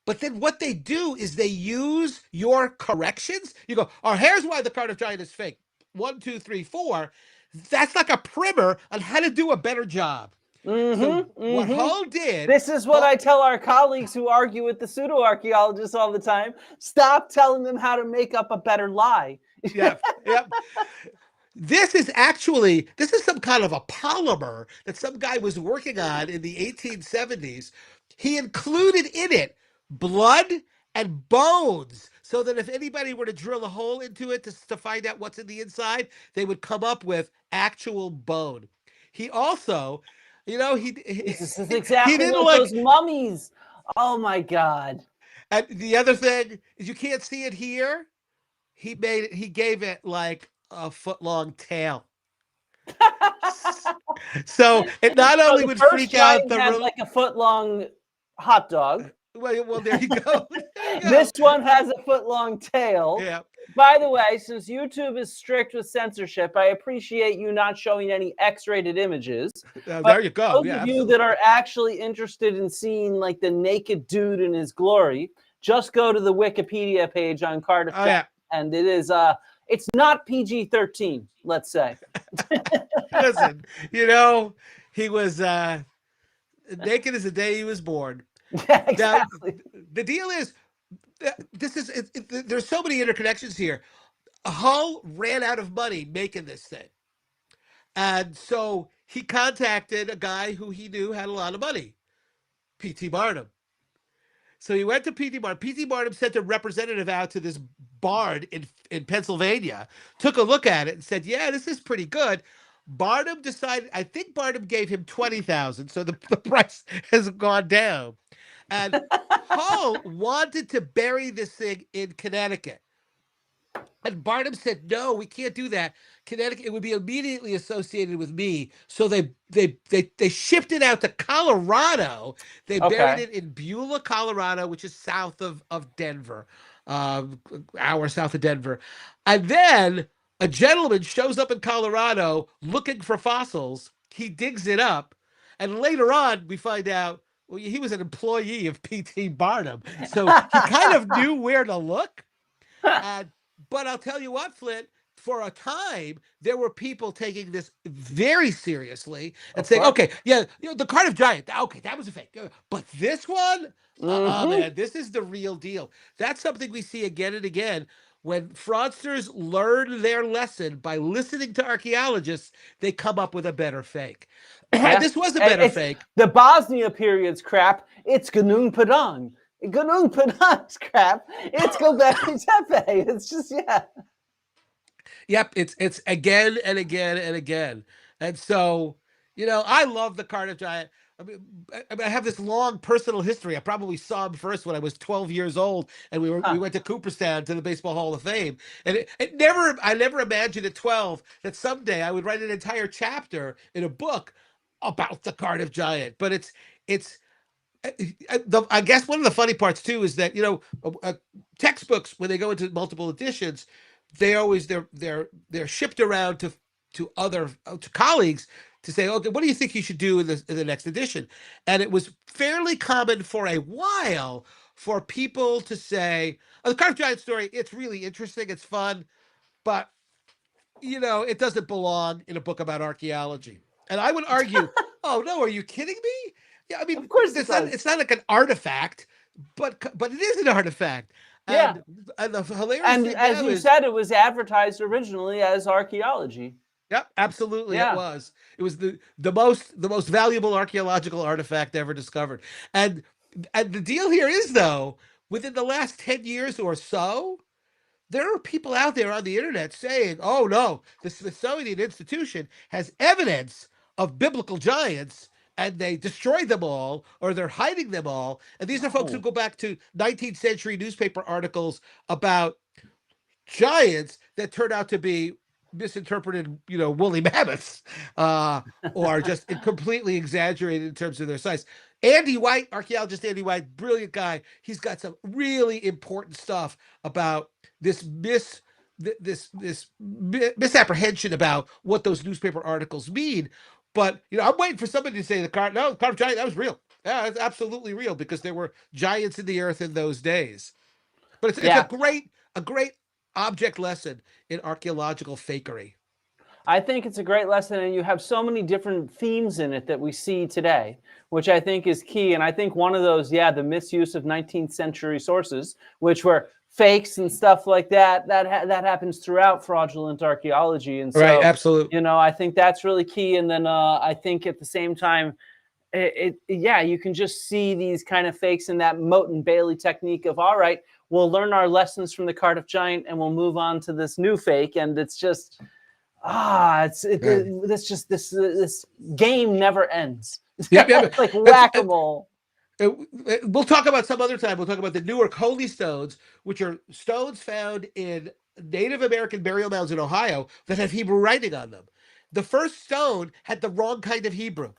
But then what they do is they use your corrections. You go, oh, here's why the Cardiff Giant is fake. 1, 2, 3, 4. That's like a primer on how to do a better job. What Hull did. This is what I tell our colleagues who argue with the pseudo-archaeologists all the time. Stop telling them how to make up a better lie. Yep. This is some kind of a polymer that some guy was working on in the 1870s. He included in it blood and bones, so that if anybody were to drill a hole into it to find out what's in the inside, they would come up with actual bone. He also, this is exactly what those mummies. Oh my God. And the other thing is, you can't see it here. He gave it like a foot-long tail. So it not So only the would first freak out giant the had like a foot long hot dog. well, there you go. There you go. This one has a foot long tail. Yeah. By the way, since YouTube is strict with censorship, I appreciate you not showing any X-rated images. But There you go. those Yeah, of you absolutely. that are actually interested in seeing like the naked dude in his glory, just go to the Wikipedia page on Cardiff Oh Giant, yeah. and it's not PG-13, let's say. Listen, he was naked as the day he was born. Yeah, Now, exactly. the deal is, there's so many interconnections here. Hull ran out of money making this thing. And so he contacted a guy who he knew had a lot of money, P.T. Barnum. So he went to P.T. Barnum. P.T. Barnum sent a representative out to this barn in Pennsylvania, took a look at it and said, yeah, this is pretty good. Barnum decided, I think Barnum gave him 20,000. So the price has gone down. And Hull wanted to bury this thing in Connecticut. And Barnum said, no, we can't do that. Connecticut, it would be immediately associated with me. So they shipped it out to Colorado. They buried Okay. it in Beulah, Colorado, which is south of Denver, hour south of Denver. And then a gentleman shows up in Colorado looking for fossils. He digs it up. And later on, we find out, well, he was an employee of P.T. Barnum. So he kind of knew where to look. And but I'll tell you what, Flint, for a time, there were people taking this very seriously and Of saying, course. okay, yeah, the Cardiff Giant, okay, that was a fake. But this one, Mhm. man, this is the real deal. That's something we see again and again. When fraudsters learn their lesson by listening to archaeologists, they come up with a better fake. Yeah. This was a And better it's fake. the Bosnia period's crap. It's Gunung Padang. Gunung Padang's crap. It's Göbekli Tepe. It's just, yeah. Yep, it's again and again and again. And so, I love the Cardiff Giant. I have this long personal history. I probably saw him first when I was 12 years old, and we Huh. went to Cooperstown to the Baseball Hall of Fame. And I never imagined at 12 that someday I would write an entire chapter in a book about the Cardiff Giant. But it's I guess one of the funny parts too is that textbooks, when they go into multiple editions, they're shipped around to other to colleagues to say, okay, what do you think you should do in the next edition? And it was fairly common for a while for people to say, oh, the Cardiff Giant story, it's really interesting, it's fun, but it doesn't belong in a book about archaeology. And I would argue, oh no, are you kidding me? Yeah, I mean, Of course it it's does. not like an artifact, but it is an artifact. Yeah. And the hilarious And thing as now you is, said, it was advertised originally as archaeology. yep, absolutely, it Yeah. was. It was the most valuable archaeological artifact ever discovered. And the deal here is, though, within the last 10 years or so, there are people out there on the internet saying, oh no, the Smithsonian Institution has evidence of biblical giants and they destroyed them all or they're hiding them all. And these are folks who No. go back to 19th century newspaper articles about giants that turn out to be misinterpreted, woolly mammoths, or just completely exaggerated in terms of their size. Andy White, archaeologist Andy White, brilliant guy. He's got some really important stuff about this misapprehension about what those newspaper articles mean. But I'm waiting for somebody to say the Cardiff Giant, that was real. Yeah, it's absolutely real because there were giants in the earth in those days. But it's Yeah. a great object lesson in archaeological fakery. I think it's a great lesson, and you have so many different themes in it that we see today, which I think is key. And I think one of those, the misuse of 19th century sources, which were fakes and stuff like that, that happens throughout fraudulent archaeology. And Right, so, absolutely. I think that's really key. And then I think at the same time, you can just see these kind of fakes in that Moat and Bailey technique of, all right, we'll learn our lessons from the Cardiff Giant and we'll move on to this new fake. And it's just, this game never ends. Yep. It's like whack-a-mole. We'll talk about some other time. We'll talk about the Newark Holy Stones, which are stones found in Native American burial mounds in Ohio that have Hebrew writing on them. The first stone had the wrong kind of Hebrew.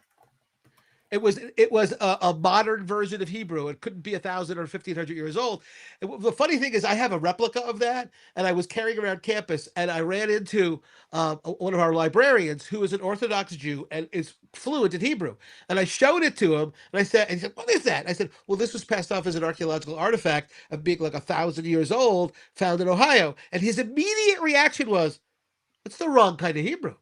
It was a modern version of Hebrew. It couldn't be 1,000 or 1,500 years old. The funny thing is, I have a replica of that, and I was carrying around campus, and I ran into one of our librarians who is an Orthodox Jew and is fluent in Hebrew. And I showed it to him, and he said, "What is that?" I said, "Well, this was passed off as an archaeological artifact of being like 1,000 years old, found in Ohio." And his immediate reaction was, "It's the wrong kind of Hebrew.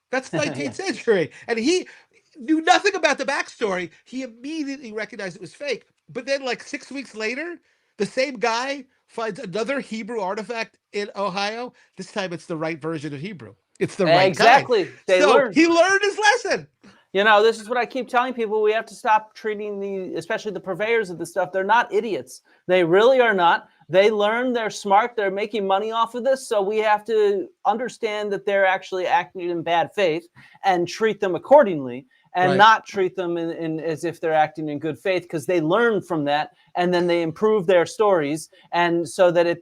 That's 19th Yes. century." And he knew nothing about the backstory. He immediately recognized it was fake. But then, like 6 weeks later, the same guy finds another Hebrew artifact in Ohio. This time it's the right version of Hebrew. It's the right kind. Exactly. They So learn. he learned his lesson. You know, this is what I keep telling people. We have to stop treating especially the purveyors of this stuff. They're not idiots. They really are not. They learn, they're smart, they're making money off of this. So we have to understand that they're actually acting in bad faith and treat them accordingly, and Right. not treat them in as if they're acting in good faith, because they learn from that and then they improve their stories, and so that it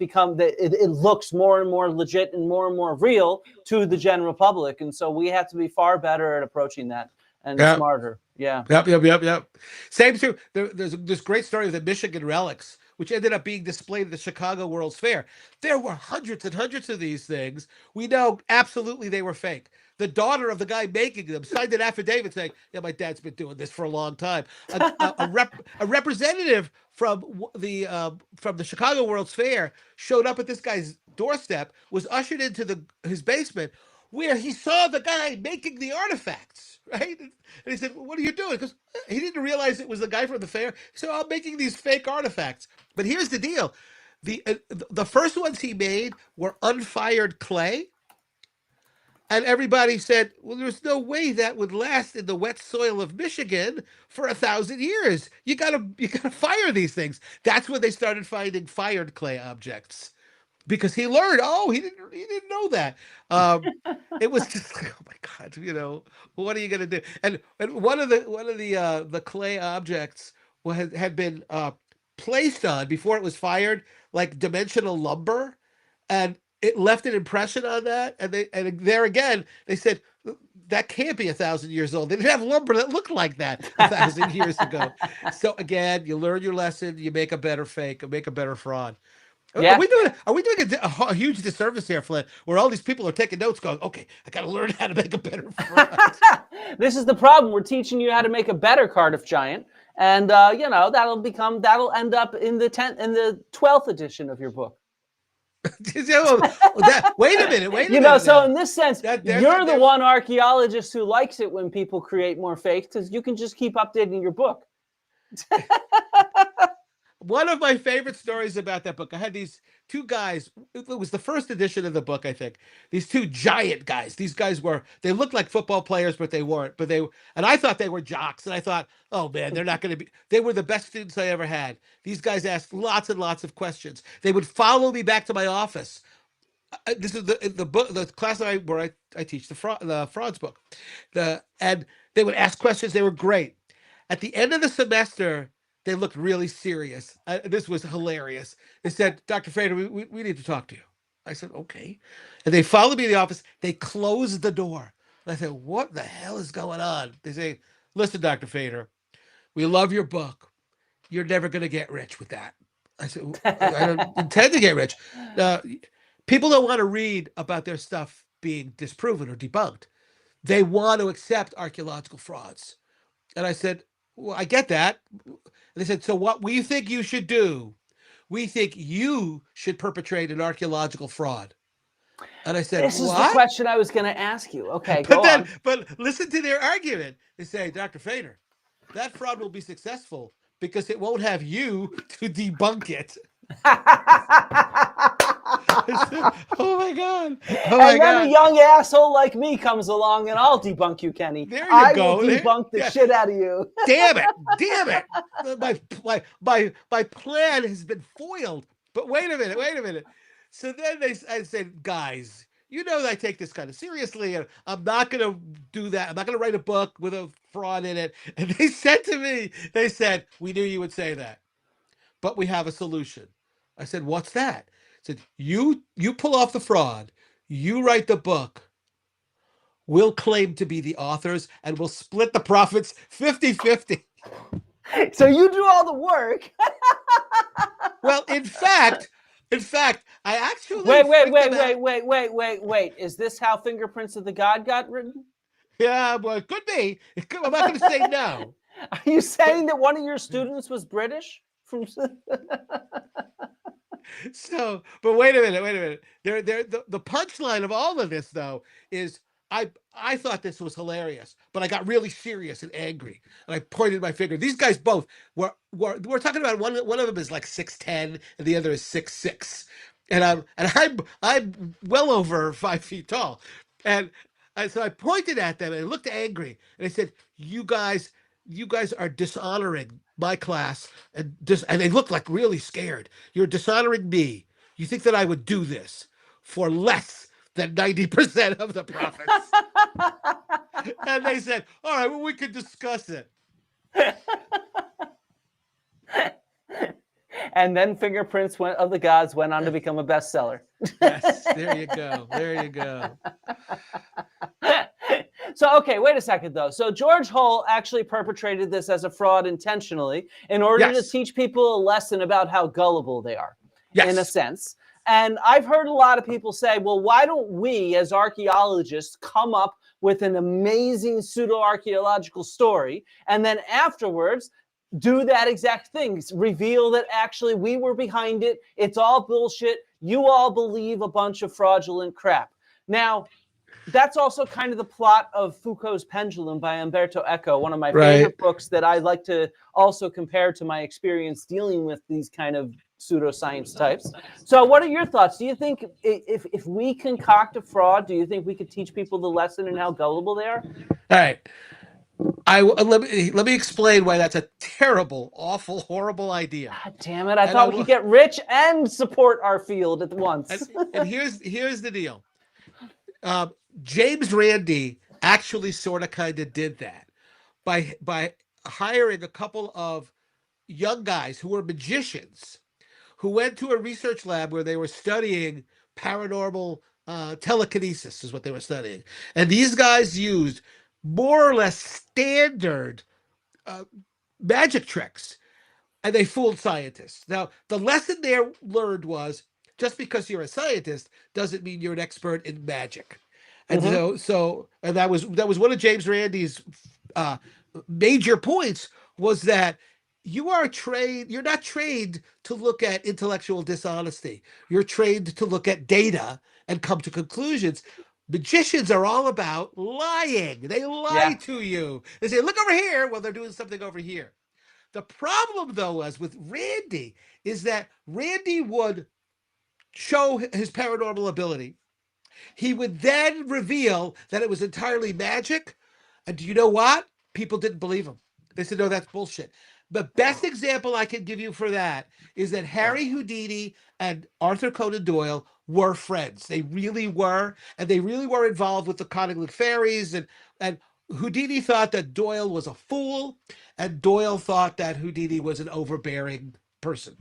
looks more and more legit and more real to the general public. And so we have to be far better at approaching that and Yeah. smarter. Yeah. Yep. Same too. There's this great story of the Michigan relics, which ended up being displayed at the Chicago World's Fair. There were hundreds and hundreds of these things. We know absolutely they were fake. The daughter of the guy making them signed an affidavit saying, "Yeah, my dad's been doing this for a long time." A representative from the Chicago World's Fair showed up at this guy's doorstep, was ushered into his basement, where he saw the guy making the artifacts, right? And he said, "Well, what are you doing?" Because he didn't realize it was the guy from the fair. So I'm making these fake artifacts. But here's the deal: the first ones he made were unfired clay, and everybody said, "Well, there's no way that would last in the wet soil of Michigan for 1,000 years. You gotta fire these things." That's when they started finding fired clay objects, because he learned. Oh, he didn't know that. It was just like, oh my God, what are you gonna do? And one of the clay objects had been placed on before it was fired, like dimensional lumber, and it left an impression on that. And there again, they said that can't be 1,000 years old. They didn't have lumber that looked like that 1,000 years ago. So again, you learn your lesson. You make a better fake, make a better fraud. Are Yeah. we doing? Are we doing a huge disservice here, Flint? Where all these people are taking notes, going, "Okay, I got to learn how to make a better fraud." This is the problem. We're teaching you how to make a better Cardiff Giant, and that'll end up in the 12th edition of your book. Wait a minute. So Now. in this sense, There's you're the one archaeologist who likes it when people create more fakes, because you can just keep updating your book. One of my favorite stories about that book, I had these two guys. It was the first edition of the book, I think. These two giant guys. These guys they looked like football players, but they weren't. And I thought they were jocks. And I thought, oh man, they're not going to be. They were the best students I ever had. These guys asked lots and lots of questions. They would follow me back to my office. This is the book, the class where I teach the frauds book. And they would ask questions. They were great. At the end of the semester, they looked really serious. This was hilarious. They said, "Dr. Fader, we need to talk to you." I said, "Okay." And they followed me to the office. They closed the door. And I said, "What the hell is going on?" They say, "Listen, Dr. Fader, we love your book. You're never going to get rich with that." I said, "I don't intend to get rich." People don't want to read about their stuff being disproven or debunked. They want to accept archaeological frauds. And I said, "Well, I get that." And they said, "So what we think you should do, we think you should perpetrate an archaeological fraud." And I said, This is the "What?" question I was going to ask you. Okay, go on. But listen to their argument. They say, "Dr. Fader, that fraud will be successful because it won't have you to debunk it." I said, oh my God. Oh my And then a God. young asshole like me comes along, and I'll debunk you, Kenny. There you I go. will debunk the shit out of you. Damn it. My plan has been foiled. But wait a minute. So then I said, "Guys, you know that I take this kind of seriously, and I'm not going to do that. I'm not going to write a book with a fraud in it." And they said to me, "We knew you would say that, but we have a solution." I said, "What's that?" Said, you pull off the fraud, you write the book, we'll claim to be the authors, and we'll split the profits 50-50. So you do all the work. Well, in fact, I actually Wait, wait, freaked wait, them out. wait, wait, wait, wait, wait. Is this how Fingerprints of the God got written? Yeah, well, it could be. I'm not going to say no. Are you saying that one of your students was British? So, but wait a minute. The punchline of all of this, though, is I thought this was hilarious, but I got really serious and angry, and I pointed my finger. These guys both we're talking about one of them is like 6'10", and the other is 6'6", and I'm well over 5 feet tall, and so I pointed at them and I looked angry, and I said, you guys are dishonoring my class, and they looked like really scared. You're dishonoring me. You think that I would do this for less than 90% of the profits? And they said, all right, well, we could discuss it. And then Fingerprints of the Gods went on to become a bestseller. Yes, there you go. There you go. So, okay, wait a second, though. So George Hull actually perpetrated this as a fraud intentionally in order to teach people a lesson about how gullible they are, in a sense. And I've heard a lot of people say, well, why don't we as archaeologists come up with an amazing pseudo-archaeological story, and then afterwards do that exact thing, reveal that actually we were behind it, it's all bullshit, you all believe a bunch of fraudulent crap. Now, that's also kind of the plot of Foucault's Pendulum by Umberto Eco, one of my favorite books that I like to also compare to my experience dealing with these kind of pseudoscience types. So what are your thoughts? Do you think if we concoct a fraud, do you think we could teach people the lesson and how gullible they are? All right. Let me explain why that's a terrible, awful, horrible idea. God damn it. I thought we could get rich and support our field at once. And here's the deal. James Randi actually sort of kind of did that by hiring a couple of young guys who were magicians who went to a research lab where they were studying paranormal telekinesis is what they were studying. And these guys used more or less standard magic tricks, and they fooled scientists. Now, the lesson there learned was just because you're a scientist doesn't mean you're an expert in magic. And and that was one of James Randi's major points, was that you're not trained to look at intellectual dishonesty. You're trained to look at data and come to conclusions. Magicians are all about lying. They lie to you. They say, look over here. Well, they're doing something over here. The problem, though, was with Randi is that Randi would show his paranormal ability. He would then reveal that it was entirely magic. And do you know what? People didn't believe him. They said, no, that's bullshit. The best example I can give you for that is that Harry Houdini and Arthur Conan Doyle were friends. They really were. And they really were involved with the Connington fairies. And Houdini thought that Doyle was a fool. And Doyle thought that Houdini was an overbearing person.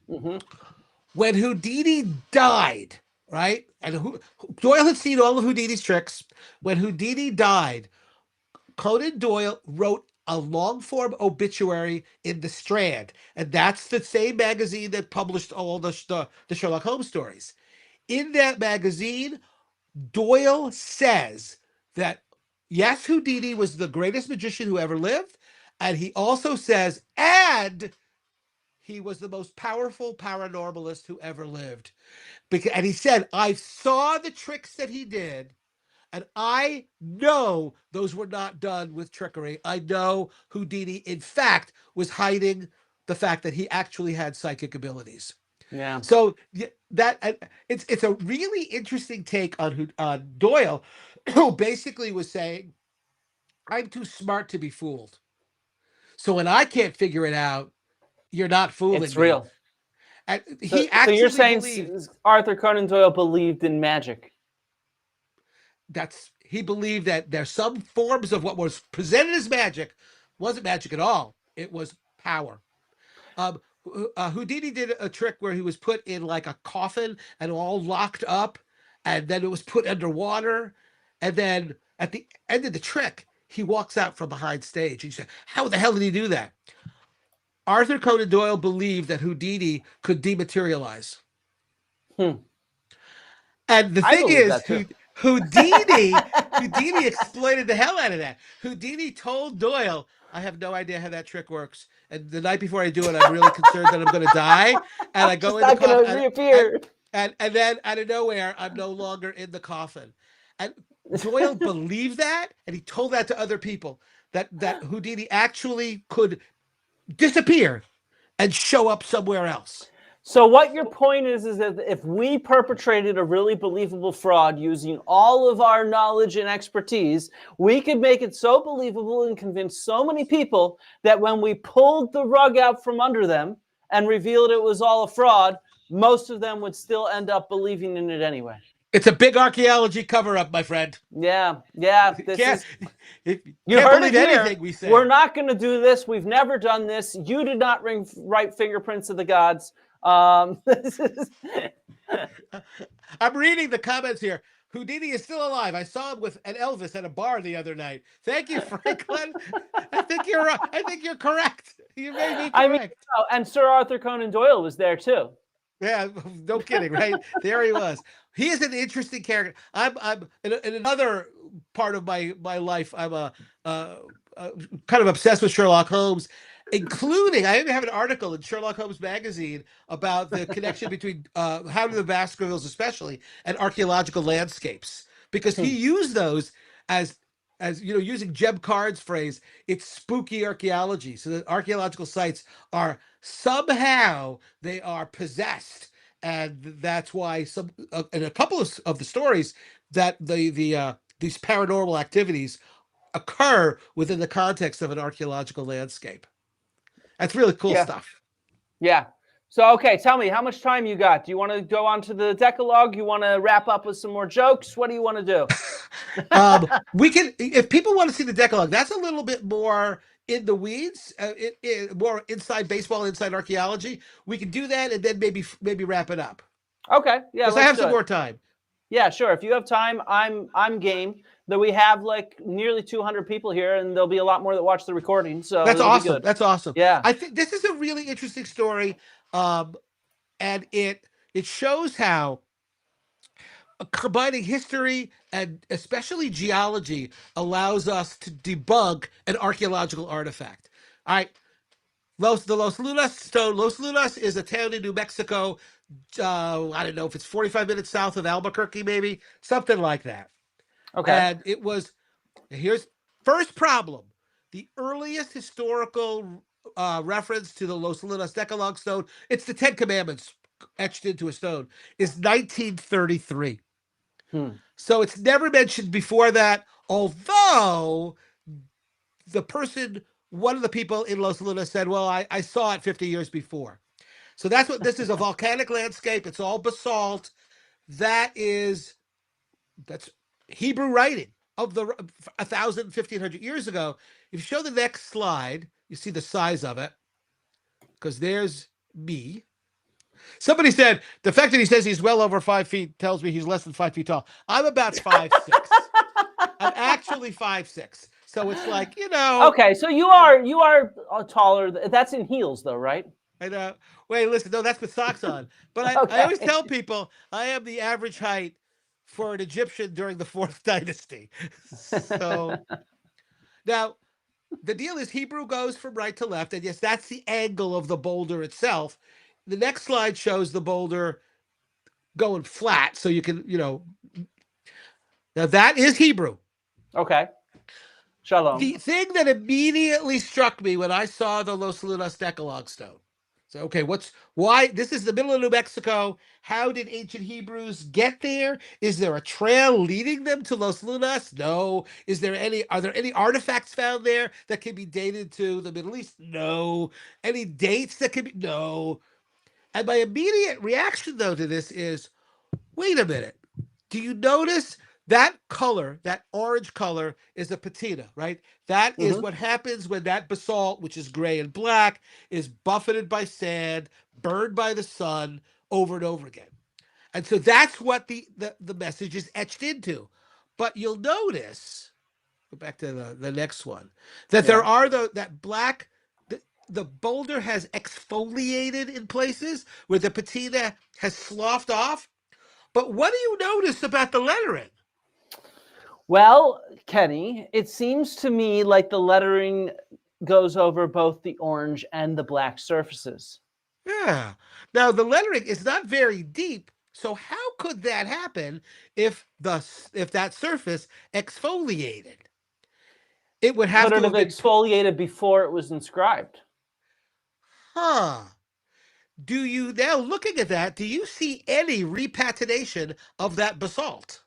When Houdini died, right? And Doyle had seen all of Houdini's tricks. When Houdini died, Conan Doyle wrote a long-form obituary in The Strand, and that's the same magazine that published all the Sherlock Holmes stories. In that magazine, Doyle says that, yes, Houdini was the greatest magician who ever lived, and he also says, and he was the most powerful paranormalist who ever lived. And he said, I saw the tricks that he did, and I know those were not done with trickery. I know Houdini, in fact, was hiding the fact that he actually had psychic abilities. Yeah. So it's a really interesting take on Doyle, who basically was saying, I'm too smart to be fooled. So when I can't figure it out, you're not fooling me. It's real. And so you're saying Arthur Conan Doyle believed in magic? He believed that there's some forms of what was presented as magic wasn't magic at all. It was power. Houdini did a trick where he was put in like a coffin and all locked up, and then it was put underwater, and then at the end of the trick, he walks out from behind stage. And you say, "How the hell did he do that?" Arthur Conan Doyle believed that Houdini could dematerialize. Hmm. And the I thing believe is, that too. Houdini explained the hell out of that. Houdini told Doyle, "I have no idea how that trick works, and the night before I do it, I'm really concerned that I'm going to die, and I go Just in the not gonna coffin, reappear. and then out of nowhere, I'm no longer in the coffin." And Doyle believed that, and he told that to other people that Houdini actually could disappear and show up somewhere else. So what your point is that if we perpetrated a really believable fraud using all of our knowledge and expertise, we could make it so believable and convince so many people that when we pulled the rug out from under them and revealed it was all a fraud, most of them would still end up believing in it anyway. It's a big archaeology cover-up, my friend. Yeah, this Can't is. you You can't heard it believe here. anything we say. We're not going to do this. We've never done this. You did not write fingerprints of the gods. This is. I'm reading the comments here. Houdini is still alive. I saw him with an Elvis at a bar the other night. Thank you, Franklin. I think you're correct. You may be I mean, correct. and Sir Arthur Conan Doyle was there too. Yeah, no kidding, right? There he was. He is an interesting character. I'm in another part of my life. I'm kind of obsessed with Sherlock Holmes, including I even have an article in Sherlock Holmes magazine about the connection between Hound of the Baskervilles, especially, and archaeological landscapes, because he used those as using Jeb Card's phrase, it's spooky archaeology. So that archaeological sites are somehow they are possessed, and that's why some in a couple of the stories that these paranormal activities occur within the context of an archaeological landscape. That's really cool Yeah, stuff. yeah. So, okay, tell me, how much time you got? Do you want to go on to the Decalogue? You want to wrap up with some more jokes? What do you want to do? We can, if people want to see the Decalogue, that's a little bit more in the weeds, more inside baseball, inside archaeology. We can do that, and then maybe wrap it up Okay, yeah, because I let's have do some it. more time. Yeah, sure. If you have time, I'm game. Though we have like nearly 200 people here, and there'll be a lot more that watch the recording, so That's it'll be awesome. good. That's awesome. Yeah. I think this is a really interesting story, and it shows how combining history and especially geology allows us to debunk an archaeological artifact. All right, the Los Lunas Stone. Los Lunas is a town in New Mexico. I don't know if it's 45 minutes south of Albuquerque, maybe something like that. Okay. And it was here's first problem: the earliest historical reference to the Los Lunas Decalogue Stone. It's the Ten Commandments etched into a stone. Is 1933. So it's never mentioned before that. Although one of the people in Los Lunas said, well, I saw it 50 years before. So that's what this is, a volcanic landscape. It's all basalt. That's Hebrew writing of the 1,000, 1,500 years ago. If you show the next slide, you see the size of it, because there's me. Somebody said the fact that he says he's well over 5 feet tells me he's less than 5 feet tall. I'm about 5'6". I'm actually 5'6". So it's like, Okay, so you are taller. That's in heels, though, right? I know. Wait, listen, no, that's with socks on. But I always Okay. tell people I am the average height for an Egyptian during the Fourth Dynasty. So now the deal is Hebrew goes from right to left, and yes, that's the angle of the boulder itself. The next slide shows the boulder going flat, so you can, now that is Hebrew. Okay. Shalom. The thing that immediately struck me when I saw the Los Lunas Decalogue Stone. So, okay, why this is the middle of New Mexico. How did ancient Hebrews get there? Is there a trail leading them to Los Lunas? No. Are there any artifacts found there that can be dated to the Middle East? No. Any dates that can be? No. And my immediate reaction though to this is, wait a minute. Do you notice That color, that orange color, is a patina, right? That is Hmm. what happens when that basalt, which is gray and black, is buffeted by sand, burned by the sun over and over again. And so that's what the message is etched into. But you'll notice, go back to the next one, that there Yeah. are that black, the boulder has exfoliated in places where the patina has sloughed off. But what do you notice about the lettering? Well, Kenny, it seems to me like the lettering goes over both the orange and the black surfaces. Yeah. Now the lettering is not very deep, so how could that happen if that surface exfoliated? It would have Could it to have have been, exfoliated before it was inscribed? huh? Do you now looking at that? Do you see any repatination of that basalt?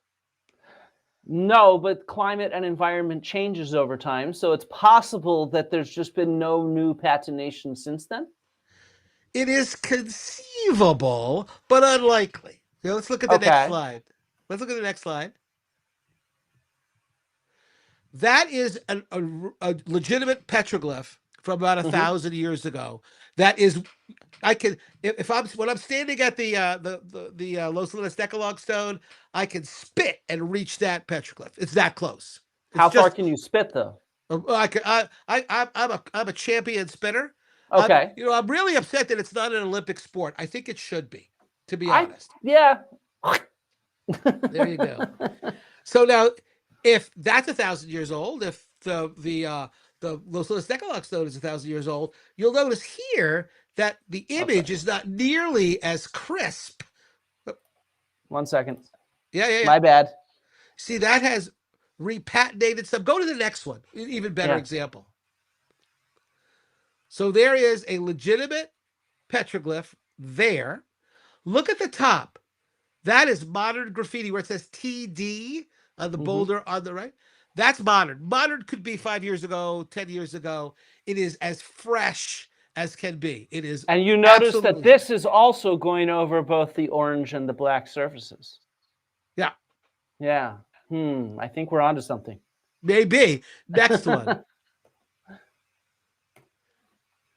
No, but climate and environment changes over time, so it's possible that there's just been no new patination since then. It is conceivable, but unlikely. Now, let's look at the next Okay. slide. Let's look at the next slide. That is a legitimate petroglyph from about a Hmm. thousand years ago. That is, I can if I'm when I'm standing at the Los Lunas Decalogue Stone, I can spit and reach that petroglyph. It's that close. It's How far just can you spit, though? I'm a champion spinner. Okay. I'm really upset that it's not an Olympic sport. I think it should be, to be I, honest. yeah. There you go. So now, if that's a thousand years old, if the Los Lunas Decalogue Stone is a thousand years old, you'll notice here that the Okay. image is not nearly as crisp. 1 second. Yeah. My bad. See, that has repatinated stuff. Go to the next one. Even better Yeah. example. So there is a legitimate petroglyph there. Look at the top. That is modern graffiti where it says TD on the Hmm. boulder on the right. That's modern. Modern could be 5 years ago, 10 years ago. It is as fresh as can be. It is And you notice that absolutely this fresh. is also going over both the orange and the black surfaces. Yeah, Yeah. I think we're onto something. maybe. Next one,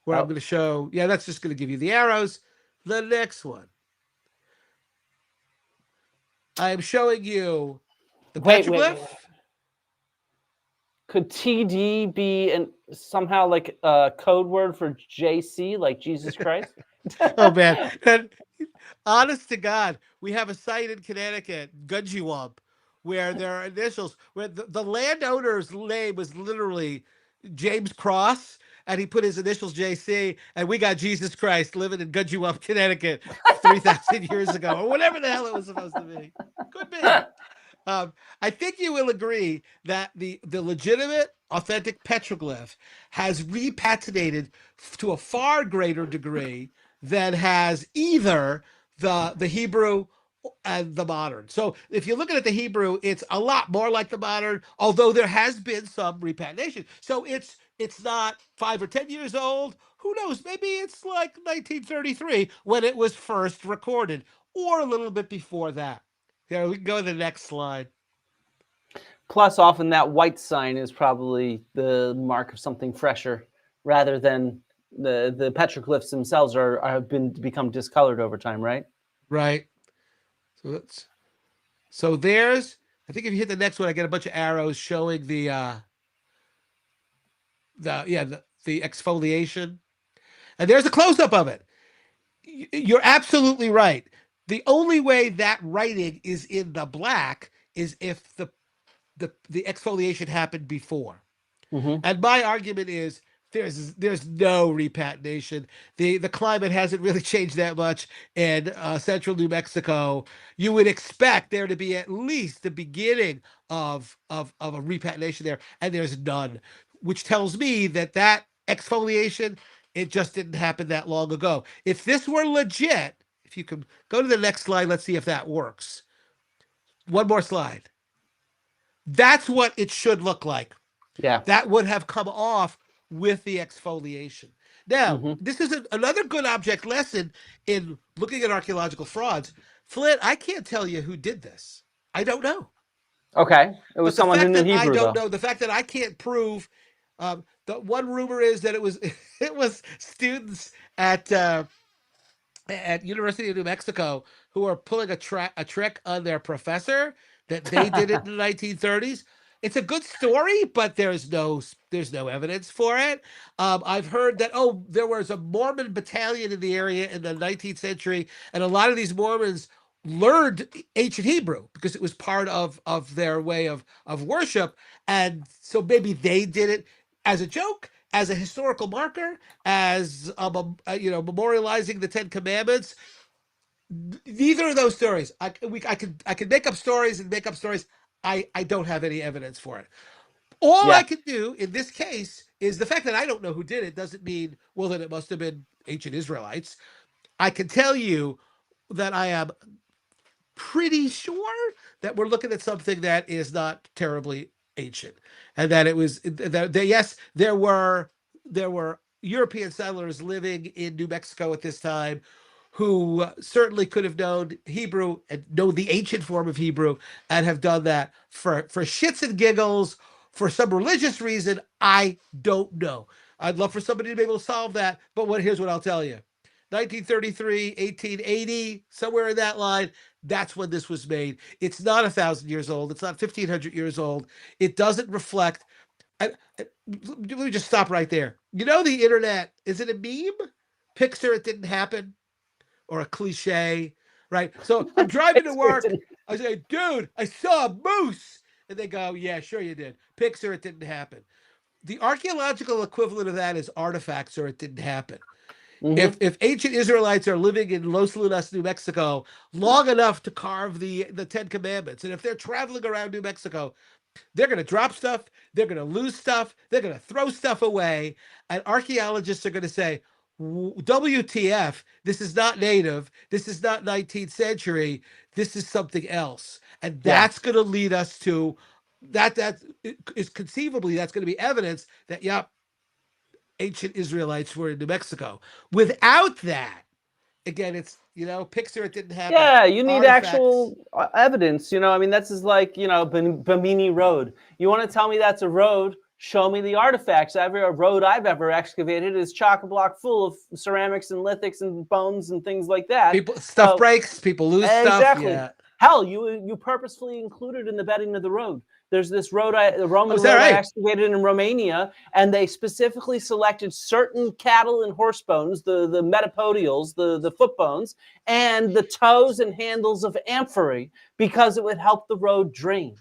where I'm Oh, going to show, yeah, that's just going to give you the arrows. The next one, I am showing you the wait. petroglyph. Could TD be somehow like a code word for JC, like Jesus Christ? Oh, man. And honest to God, we have a site in Connecticut, Gunjiwamp, where there are initials, where the landowner's name was literally James Cross, and he put his initials JC, and we got Jesus Christ living in Gunjiwamp, Connecticut 3,000 years ago, or whatever the hell it was supposed to be. Could be. Um, I think you will agree that the legitimate, authentic petroglyph has repatinated to a far greater degree than has either the Hebrew and the modern. So if you're looking at the Hebrew, it's a lot more like the modern, although there has been some repatination. So it's not 5 or 10 years old. Who knows? Maybe it's like 1933 when it was first recorded, or a little bit before that. Yeah, we can go to the next slide. Plus, often that white sign is probably the mark of something fresher, rather than the petroglyphs themselves have become discolored over time, right? Right. So let's so there's I think if you hit the next one, I get a bunch of arrows showing the exfoliation. And there's a close-up of it. You're absolutely right. The only way that writing is in the black is if the exfoliation happened before. Hmm. And my argument is there's no repatination. The climate hasn't really changed that much in central New Mexico. You would expect there to be at least the beginning of a repatination there, and there's none, which tells me that exfoliation, it just didn't happen that long ago. If this were legit, if you can go to the next slide, let's see if that works. One more slide. That's what it should look like. Yeah. That would have come off with the exfoliation. Now, Hmm. this is another good object lesson in looking at archaeological frauds. Flint, I can't tell you who did this. I don't know. Okay. It was But the someone who fact knew that I Hebrew, don't though. know, the fact that I can't prove, the one rumor is that it was it was students at University of New Mexico who are pulling a trick on their professor that they did it in the 1930s. It's a good story, but there's no evidence for it. I've heard that there was a Mormon battalion in the area in the 19th century, and a lot of these Mormons learned ancient Hebrew because it was part of their way of worship, and so maybe they did it as a joke, as a historical marker, as memorializing the Ten Commandments. Neither of those stories. I could make up stories and make up stories. I don't have any evidence for it. All I Yeah. can do in this case is the fact that I don't know who did it doesn't mean, well, then it must have been ancient Israelites. I can tell you that I am pretty sure that we're looking at something that is not terribly ancient, and that it was that yes, there were European settlers living in New Mexico at this time who certainly could have known Hebrew and know the ancient form of Hebrew and have done that for shits and giggles for some religious reason. I don't know. I'd love for somebody to be able to solve that, but here's what I'll tell you. 1933, 1880, somewhere in that line, that's when this was made. It's not 1,000 years old. It's not 1,500 years old. It doesn't reflect. Let me just stop right there. You know, the internet, is it a meme? Picture it didn't happen, or a cliche, right? So I'm driving to work. I say, dude, I saw a moose. And they go, yeah, sure you did. Picture it didn't happen. The archaeological equivalent of that is artifacts, or it didn't happen. If Hmm. if ancient Israelites are living in Los Lunas, New Mexico, long enough to carve the Ten Commandments, and if they're traveling around New Mexico, they're going to drop stuff, they're going to lose stuff, they're going to throw stuff away, and archaeologists are going to say, WTF, this is not native, this is not 19th century, this is something else. And Yeah. that's going to lead us to that is conceivably that's going to be evidence that, yeah, ancient Israelites were in New Mexico. Without that, again, it's, picture it didn't happen. Yeah, you need Artifacts. actual evidence. I mean, that's is like, Bimini Road. You want to tell me that's a road? Show me the artifacts. Every road I've ever excavated is chock-a-block full of ceramics and lithics and bones and things like that. People stuff So, breaks, people lose stuff. exactly. Yeah. Hell, you purposefully included in the bedding of the road. There's this road, the Oh, Roman is that road I right? excavated in Romania, and they specifically selected certain cattle and horse bones, the metapodials, the foot bones, and the toes and handles of amphorae, because it would help the road drain.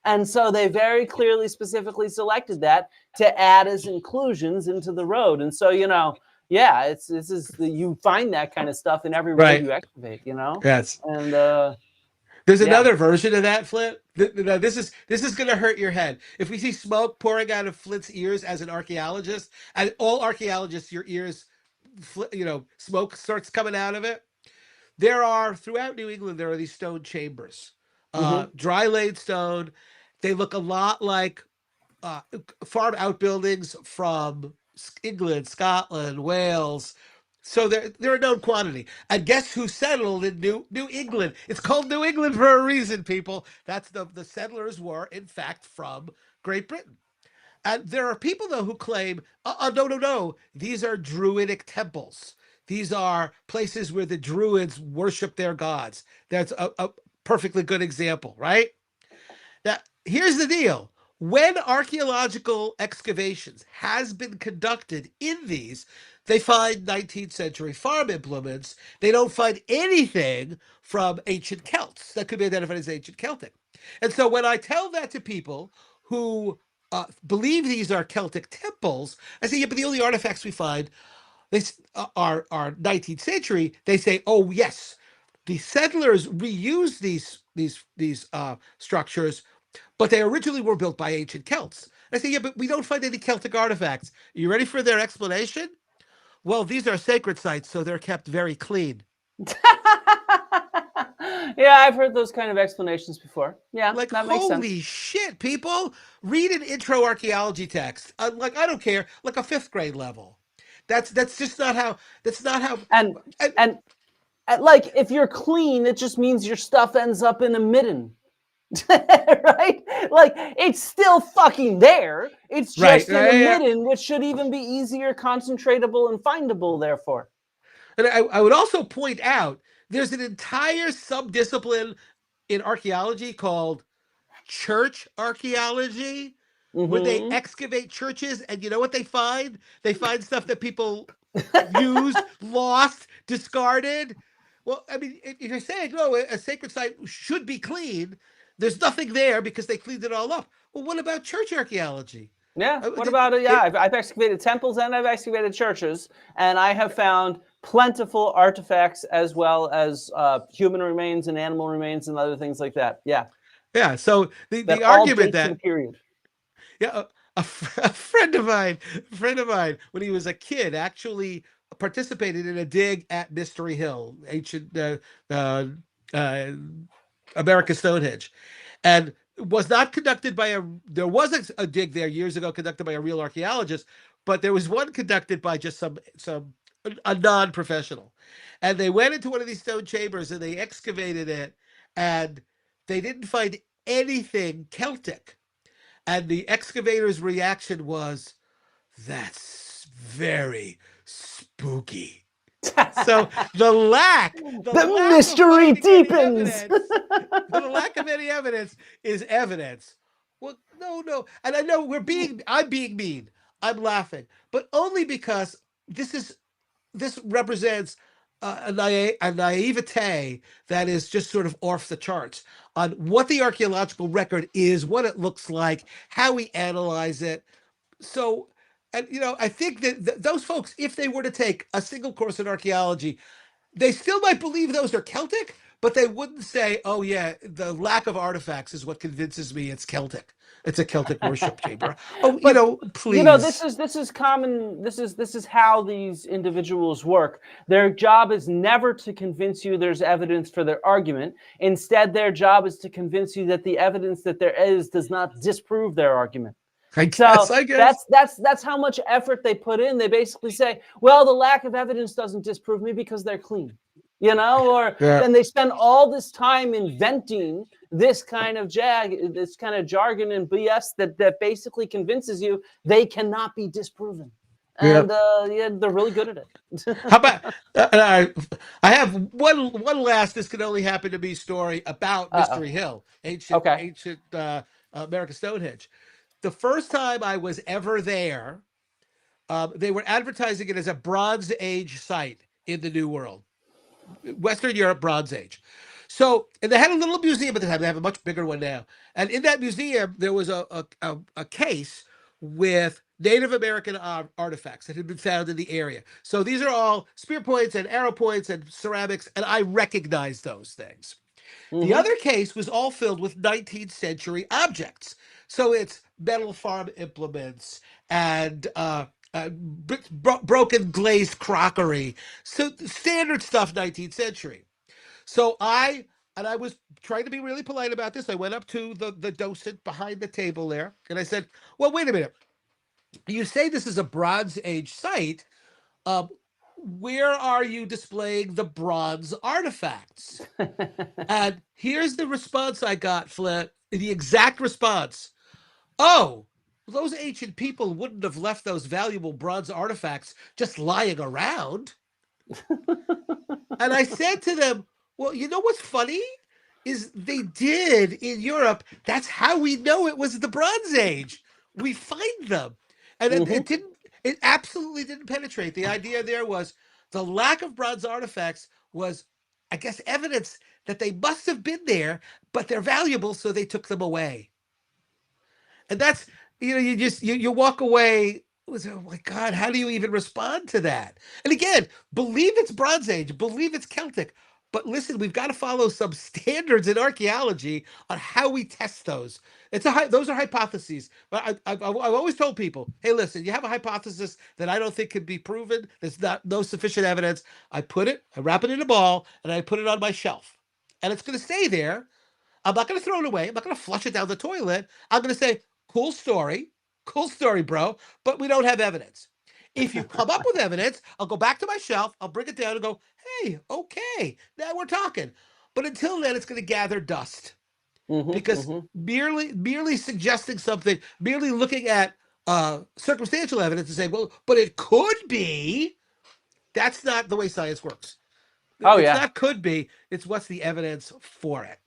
And so they very clearly, specifically selected that to add as inclusions into the road. And so, yeah, you find that kind of stuff in every road Right. you excavate. Yes. And There's yeah. another version of that, Flint. This is gonna hurt your head. If we see smoke pouring out of Flint's ears as an archaeologist, and all archaeologists, your ears, smoke starts coming out of it. There are throughout New England. There are these stone chambers, Hmm. dry laid stone. They look a lot like uh, farm outbuildings from England, Scotland, Wales. So they're a known quantity. And guess who settled in New England? It's called New England for a reason, people. That's the settlers were in fact from Great Britain. And there are people though who claim, no, no, no, these are druidic temples. These are places where the druids worship their gods. That's a perfectly good example, right? Now, here's the deal. When archaeological excavations has been conducted in these, they find 19th century farm implements. They don't find anything from ancient Celts that could be identified as ancient Celtic. And so when I tell that to people who believe these are Celtic temples, I say, yeah, but the only artifacts we find are 19th century. They say, oh yes, the settlers reused these structures, but they originally were built by ancient Celts. I say, yeah, but we don't find any Celtic artifacts. Are you ready for their explanation? Well, these are sacred sites, so they're kept very clean. Yeah, I've heard those kind of explanations before. Yeah, Like, that makes sense. holy shit, people! Read an intro archaeology text. Like, I don't care, like a fifth grade level. That's just not how. That's not how. And I, and like, if you're clean, it just means your stuff ends up in a midden. Right? Like it's still fucking there. It's Right. just in a midden, which should even be easier, concentratable, and findable. Therefore, And I would also point out there's an entire subdiscipline in archaeology called church archaeology, where they mm-hmm. excavate churches, and you know what they find? They find stuff that people used, lost, discarded. Well, I mean, if you're saying, no, a sacred site should be clean, there's nothing there because they cleaned it all up. Well, what about church archaeology? Yeah. What It, about it? Yeah, it, I've excavated temples and I've excavated churches, and I have found plentiful artifacts as well as human remains and animal remains and other things like that. Yeah. yeah. So That the all argument date to that the period. yeah, a a friend of mine, when he was a kid, actually participated in a dig at Mystery Hill, ancient uh, uh, America Stonehenge, and was not conducted by a. There was a dig there years ago conducted by a real archaeologist, but there was one conducted by just some a non-professional, and they went into one of these stone chambers and they excavated it, and they didn't find anything Celtic. And the excavator's reaction was, that's very spooky. So the The lack of mystery finding any deepens. evidence, the lack of any evidence is evidence. Well, no. And I know I'm being mean. I'm laughing, but only because this represents a naivete that is just sort of off the charts on what the archaeological record is, what it looks like, how we analyze it. So, and I think that those folks, if they were to take a single course in archaeology, they still might believe those are Celtic, but they wouldn't say, "Oh yeah, the lack of artifacts is what convinces me it's Celtic. It's a Celtic worship chamber." Oh, But please. this is common. This is how these individuals work. Their job is never to convince you there's evidence for their argument. Instead, their job is to convince you that the evidence that there is does not disprove their argument. So I guess. that's how much effort they put in. They basically say, well, the lack of evidence doesn't disprove me because they're clean, or Yeah. then they spend all this time inventing this kind of jargon and BS that basically convinces you they cannot be disproven. Yeah. And yeah, they're really good at it. How about I have one last this could only happen to be story about Uh-oh. Mystery Hill, Okay. ancient America Stonehenge. The first time I was ever there, they were advertising it as a Bronze Age site in the New World, Western Europe, Bronze Age. So, and they had a little museum at the time. They have a much bigger one now. And in that museum, there was a case with Native American artifacts that had been found in the area. So these are all spear points and arrow points and ceramics, and I recognize those things. The Mm-hmm. other case was all filled with 19th century objects. So it's metal farm implements and broken glazed crockery. So standard stuff, 19th century. So I was trying to be really polite about this. I went up to the docent behind the table there and I said, well, wait a minute. You say this is a Bronze Age site. Um, where are you displaying the bronze artifacts? And here's the response I got, Flint. The exact response. Oh, those ancient people wouldn't have left those valuable bronze artifacts just lying around. And I said to them, well, you know what's funny? Is they did in Europe. That's how we know it was the Bronze Age. We find them. And Mm-hmm. it absolutely didn't penetrate. The idea there was the lack of bronze artifacts was, I guess, evidence that they must have been there, but they're valuable, so they took them away. And that's, you just, you walk away. Oh my God, how do you even respond to that? And again, believe it's Bronze Age, believe it's Celtic. But listen, we've got to follow some standards in archaeology on how we test those. Those are hypotheses. But I've always told people, hey, listen, you have a hypothesis that I don't think can be proven. There's no sufficient evidence. I wrap it in a ball, and I put it on my shelf, and it's going to stay there. I'm not going to throw it away. I'm not going to flush it down the toilet. I'm going to say, cool story, bro, but we don't have evidence. If you come up with evidence, I'll go back to my shelf, I'll bring it down and go, hey, okay, now we're talking. But until then, it's going to gather dust. because merely suggesting something, merely looking at circumstantial evidence and saying, well, but it could be, that's not the way science works. Oh, It's yeah. not could be, it's what's the evidence for it.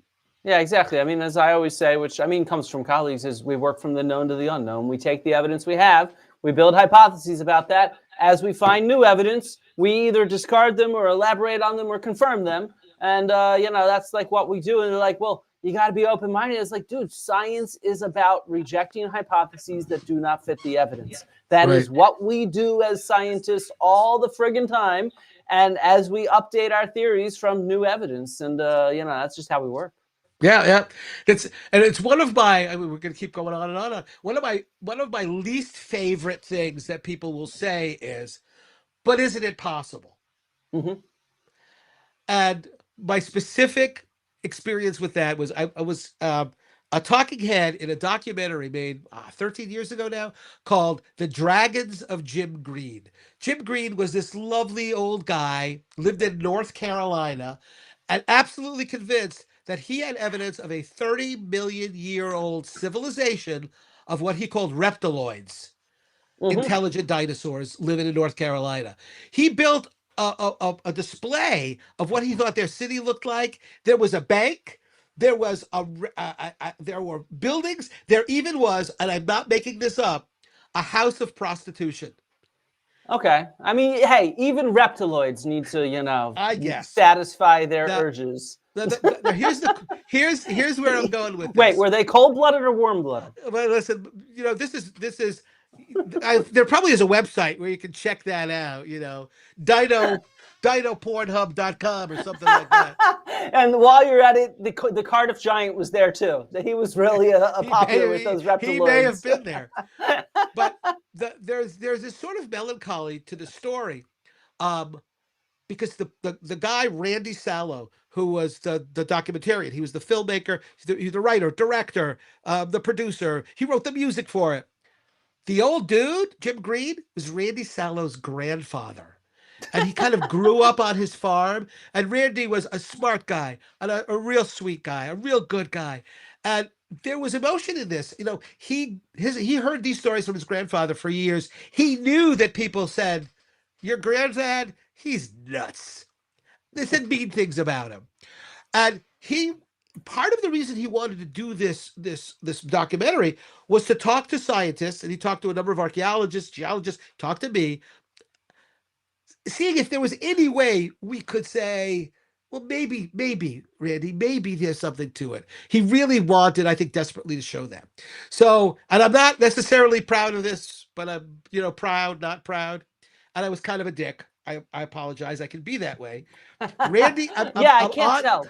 Yeah, exactly. I mean, as I always say, which I mean comes from colleagues, is we work from the known to the unknown. We take the evidence we have, we build hypotheses about that. As we find new evidence, we either discard them or elaborate on them or confirm them. And, that's like what we do. And they're like, well, you got to be open-minded. It's like, dude, science is about rejecting hypotheses that do not fit the evidence. That is what we do as scientists all the friggin' time. And as we update our theories from new evidence. And, that's just how we work. Yeah. It's one of my, I mean, we're going to keep going on and on. One of my least favorite things that people will say is, but isn't it possible? And my specific experience with that was I was a talking head in a documentary made 13 years ago now called The Dragons of Jim Green. Jim Green was this lovely old guy, lived in North Carolina, and absolutely convinced that he had evidence of a 30 million year old civilization of what he called reptiloids, intelligent dinosaurs living in North Carolina. He built a display of what he thought their city looked like. There was a bank. There was there were buildings. There even was, and I'm not making this up, a house of prostitution. Okay. I mean, hey, even reptiloids need to, Yes. satisfy their urges. Here's where I'm going with this. Wait, were they cold-blooded or warm-blooded? Well, listen, this is there probably is a website where you can check that out, dinopornhub.com or something like that. And while you're at it, the Cardiff Giant was there too. He was really popular with those reptiloids. He may have been there. But there's this sort of melancholy to the story, because the guy Randy Sallow, who was the documentarian, he was the filmmaker, he's the writer, director, the producer. He wrote the music for it. The old dude, Jim Green, was Randy Sallow's grandfather. And he kind of grew up on his farm. And Randy was a smart guy, and a real sweet guy, a real good guy. And there was emotion in this. He heard these stories from his grandfather for years. He knew that people said, your granddad, he's nuts. They said mean things about him. And part of the reason he wanted to do this documentary was to talk to scientists, and he talked to a number of archaeologists, geologists, talked to me, seeing if there was any way we could say, well, maybe, Randy, maybe there's something to it. He really wanted, I think, desperately to show that. So, and I'm not necessarily proud of this, but I'm, proud, not proud. And I was kind of a dick. I apologize. I can be that way. Randy, I can't tell.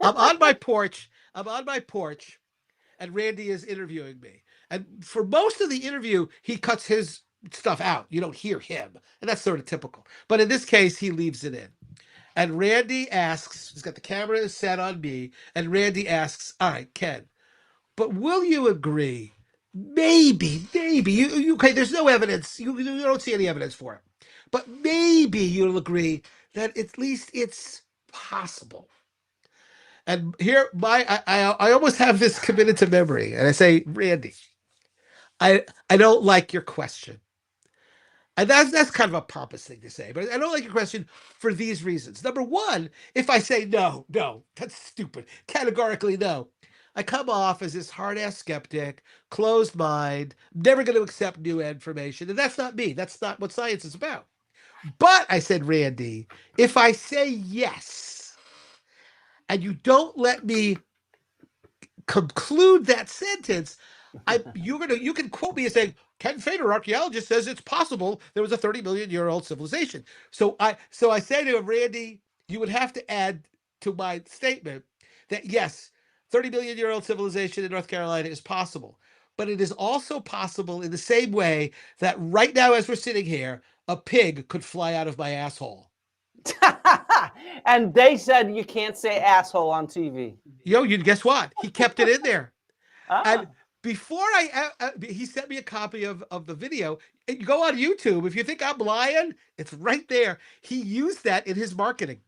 I'm on my porch. And Randy is interviewing me. And for most of the interview, he cuts his stuff out. You don't hear him. And that's sort of typical. But in this case, he leaves it in. And Randy asks, he's got the camera set on me, and Randy asks, all right, Ken, but will you agree? Maybe, you okay, there's no evidence. You don't see any evidence for it. But maybe you'll agree that at least it's possible. And here, I almost have this committed to memory. And I say, Randy, I don't like your question. And that's kind of a pompous thing to say, but I don't like your question for these reasons. Number one, if I say no, that's stupid. Categorically no. I come off as this hard-ass skeptic, closed mind, never going to accept new information. And that's not me. That's not what science is about. But I said, Randy, if I say yes, and you don't let me conclude that sentence, you can quote me as saying, Ken Fader, archaeologist, says it's possible there was a 30 million year old civilization. So I say to him, Randy, you would have to add to my statement that yes, 30 million year old civilization in North Carolina is possible. But it is also possible in the same way that right now, as we're sitting here, a pig could fly out of my asshole. And they said you can't say asshole on TV. You guess what? He kept it in there. And before he sent me a copy of the video. You go on YouTube. If you think I'm lying, it's right there. He used that in his marketing.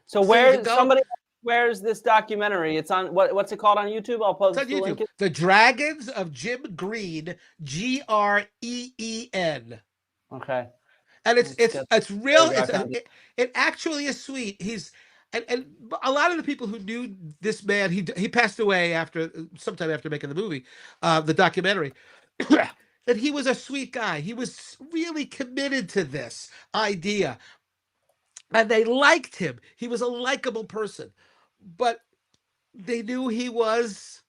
So where somebody where's this documentary? It's on what's it called on YouTube? I'll post It's on the link. YouTube. The Dragons of Jim Green, Green. Okay. And it's real. There you go. It actually is sweet. And a lot of the people who knew this man, he passed away sometime after making the movie, the documentary. That he was a sweet guy. He was really committed to this idea, and they liked him. He was a likable person, but they knew he was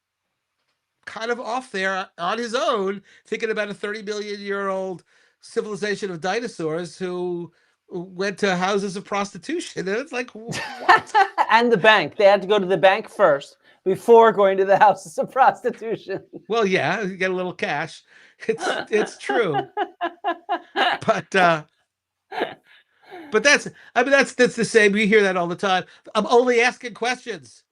kind of off there on his own, thinking about a 30 million-year-old civilization of dinosaurs who went to houses of prostitution. And it's like, what? And the bank. They had to go to the bank first before going to the houses of prostitution. Well, yeah, you get a little cash. It's true. But that's the same. We hear that all the time. I'm only asking questions.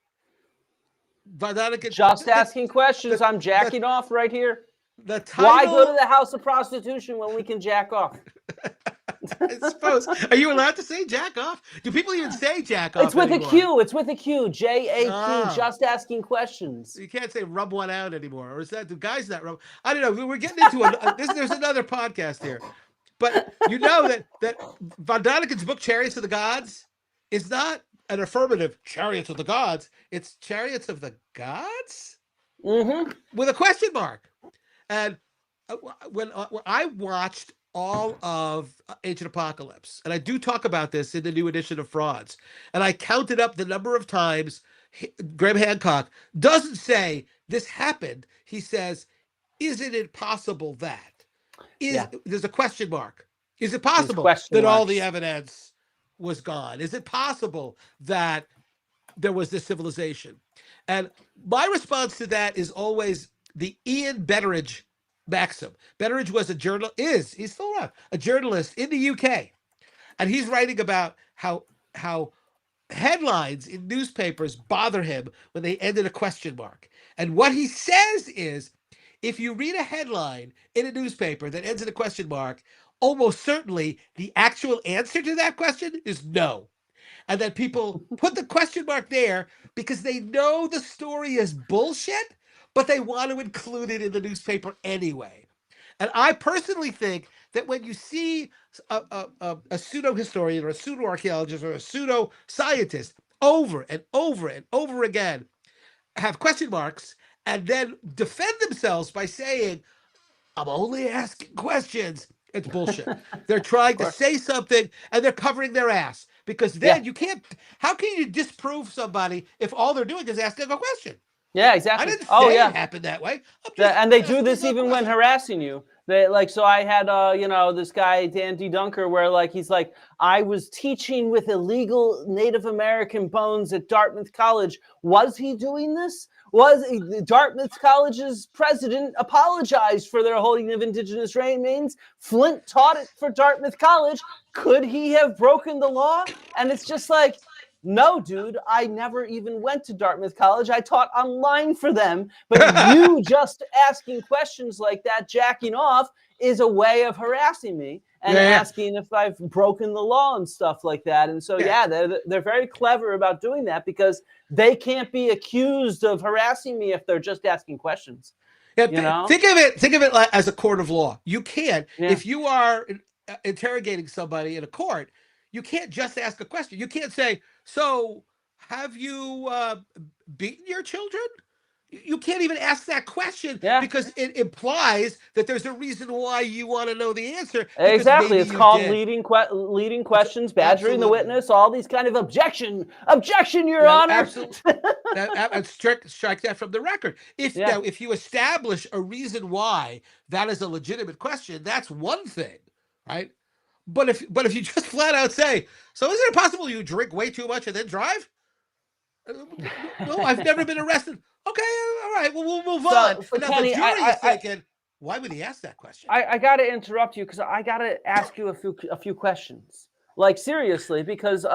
Just asking questions. I'm jacking off right here. The title, why go to the house of prostitution when we can jack off? I suppose. Are you allowed to say jack off? Do people even say jack off? It's with anymore? a Q. It's with a Q. JAQ. Just asking questions. You can't say rub one out anymore. Or is that the guy's not rub? I don't know. We're getting into there's another podcast here. But you know that Von Daniken's book, Chariots of the Gods, is not an affirmative Chariots of the Gods. It's Chariots of the Gods? Mm-hmm. With a question mark. And when I watched all of Ancient Apocalypse, and I do talk about this in the new edition of Frauds, and I counted up the number of times Graham Hancock doesn't say this happened. He says, isn't it possible that? There's a question mark. Is it possible that all the evidence was gone? Is it possible that there was this civilization? And my response to that is always the Ian Betteridge maxim. Betteridge was he's still around, a journalist in the UK. And he's writing about how headlines in newspapers bother him when they end in a question mark. And what he says is, if you read a headline in a newspaper that ends in a question mark, almost certainly the actual answer to that question is no. And that people put the question mark there because they know the story is bullshit, but they want to include it in the newspaper anyway. And I personally think that when you see a pseudo-historian or a pseudo-archaeologist or a pseudo-scientist over and over and over again have question marks and then defend themselves by saying, I'm only asking questions, it's bullshit. They're trying to say something and they're covering their ass, because then you can't. How can you disprove somebody if all they're doing is asking a question? Yeah, exactly. I didn't say it happened that way. And they do this even when harassing you. They so I had this guy Dan D. Dunker where he's like, I was teaching with illegal Native American bones at Dartmouth College. Was he doing this? Dartmouth College's president apologized for their holding of indigenous remains. Flint taught it for Dartmouth College. Could he have broken the law? And it's just like, no, dude, I never even went to Dartmouth College. I taught online for them. But you just asking questions like that, jacking off, is a way of harassing me and asking if I've broken the law and stuff like that. And so, they're very clever about doing that because they can't be accused of harassing me if they're just asking questions. Yeah, think of it like as a court of law. You can't, if you are interrogating somebody in a court, you can't just ask a question. You can't say, so have you beaten your children? You can't even ask that question because it implies that there's a reason why you want to know the answer. Exactly. It's called leading questions, badgering the witness, all these kind of objection, Your Honor. Absolutely. Strike that from the record. If you establish a reason why that is a legitimate question, that's one thing, right? But if you just flat out say, so is it possible you drink way too much and then drive? No, I've never been arrested. Okay, all right, well, we'll move on. So now Kenny, the jury is thinking, why would he ask that question? I got to interrupt you because I got to ask you a few questions. Like, seriously, because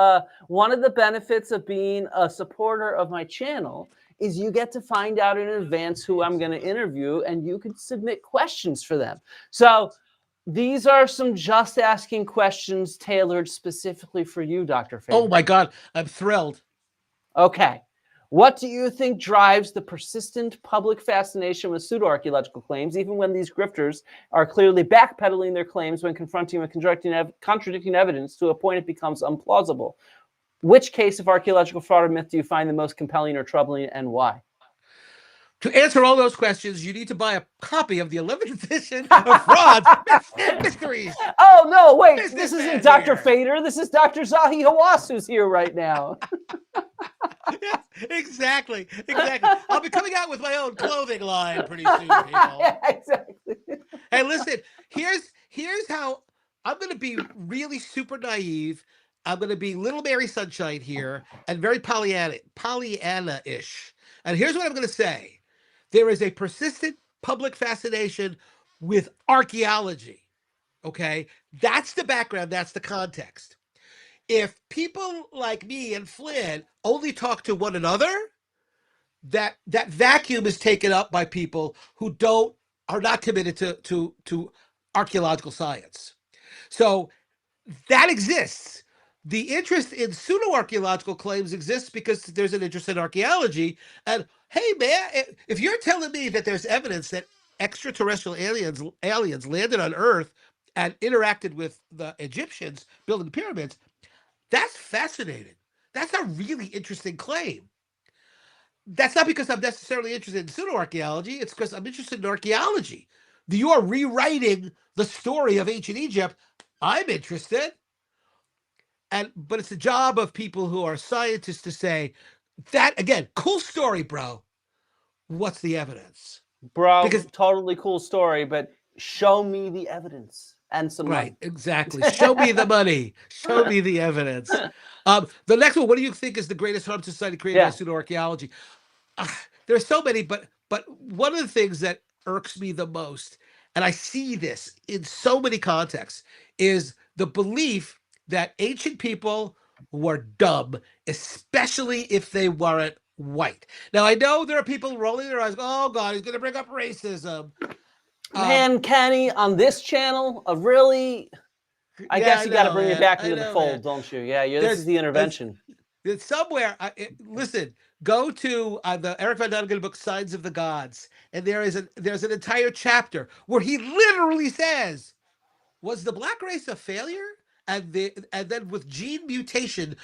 one of the benefits of being a supporter of my channel is you get to find out in advance who I'm going to interview, and you can submit questions for them. So these are some just asking questions tailored specifically for you, Dr. Faber. Oh, my God. I'm thrilled. Okay. What do you think drives the persistent public fascination with pseudo-archaeological claims, even when these grifters are clearly backpedaling their claims when confronting with contradicting evidence to a point it becomes implausible? Which case of archaeological fraud or myth do you find the most compelling or troubling, and why? To answer all those questions, you need to buy a copy of the 11th edition of Frauds, Myths, and Mysteries. Oh, no, wait. This isn't Businessman Dr. here. Fader. This is Dr. Zahi Hawass who's here right now. Yes, exactly. I'll be coming out with my own clothing line pretty soon, people. Yeah, exactly. Hey, listen, here's how I'm going to be really super naive. I'm going to be Little Mary Sunshine here and very Pollyanna-ish. And here's what I'm going to say. There is a persistent public fascination with archaeology. Okay? That's the background, that's the context. If people like me and Flynn only talk to one another, that vacuum is taken up by people who are not committed to archaeological science. So that exists. The interest in pseudo archaeological claims exists because there's an interest in archaeology. And hey, man, if you're telling me that there's evidence that extraterrestrial aliens landed on Earth and interacted with the Egyptians building the pyramids, that's fascinating. That's a really interesting claim. That's not because I'm necessarily interested in pseudo-archaeology. It's because I'm interested in archaeology. You are rewriting the story of ancient Egypt. I'm interested. But it's the job of people who are scientists to say, that, again, cool story, bro. What's the evidence? Bro, Because, totally cool story, but show me the evidence and some right, money. exactly. Show me the money. Show me the evidence. The next one, what do you think is the greatest harm to society created by Yeah. pseudo-archaeology? There's so many, but one of the things that irks me the most, and I see this in so many contexts, is the belief that ancient people were dumb, especially if they weren't white. Now I know there are people rolling their eyes. Oh God, he's going to bring up racism. Man, Kenny, on this channel, I Yeah, guess I you got to know, bring it man. back I into the know, man. fold, don't you? Yeah, this is There's the intervention. It's somewhere. Listen, go to the Eric Van Daniken book "Signs of the Gods," and there's an entire chapter where he literally says, "Was the black race a failure?" And then with gene mutation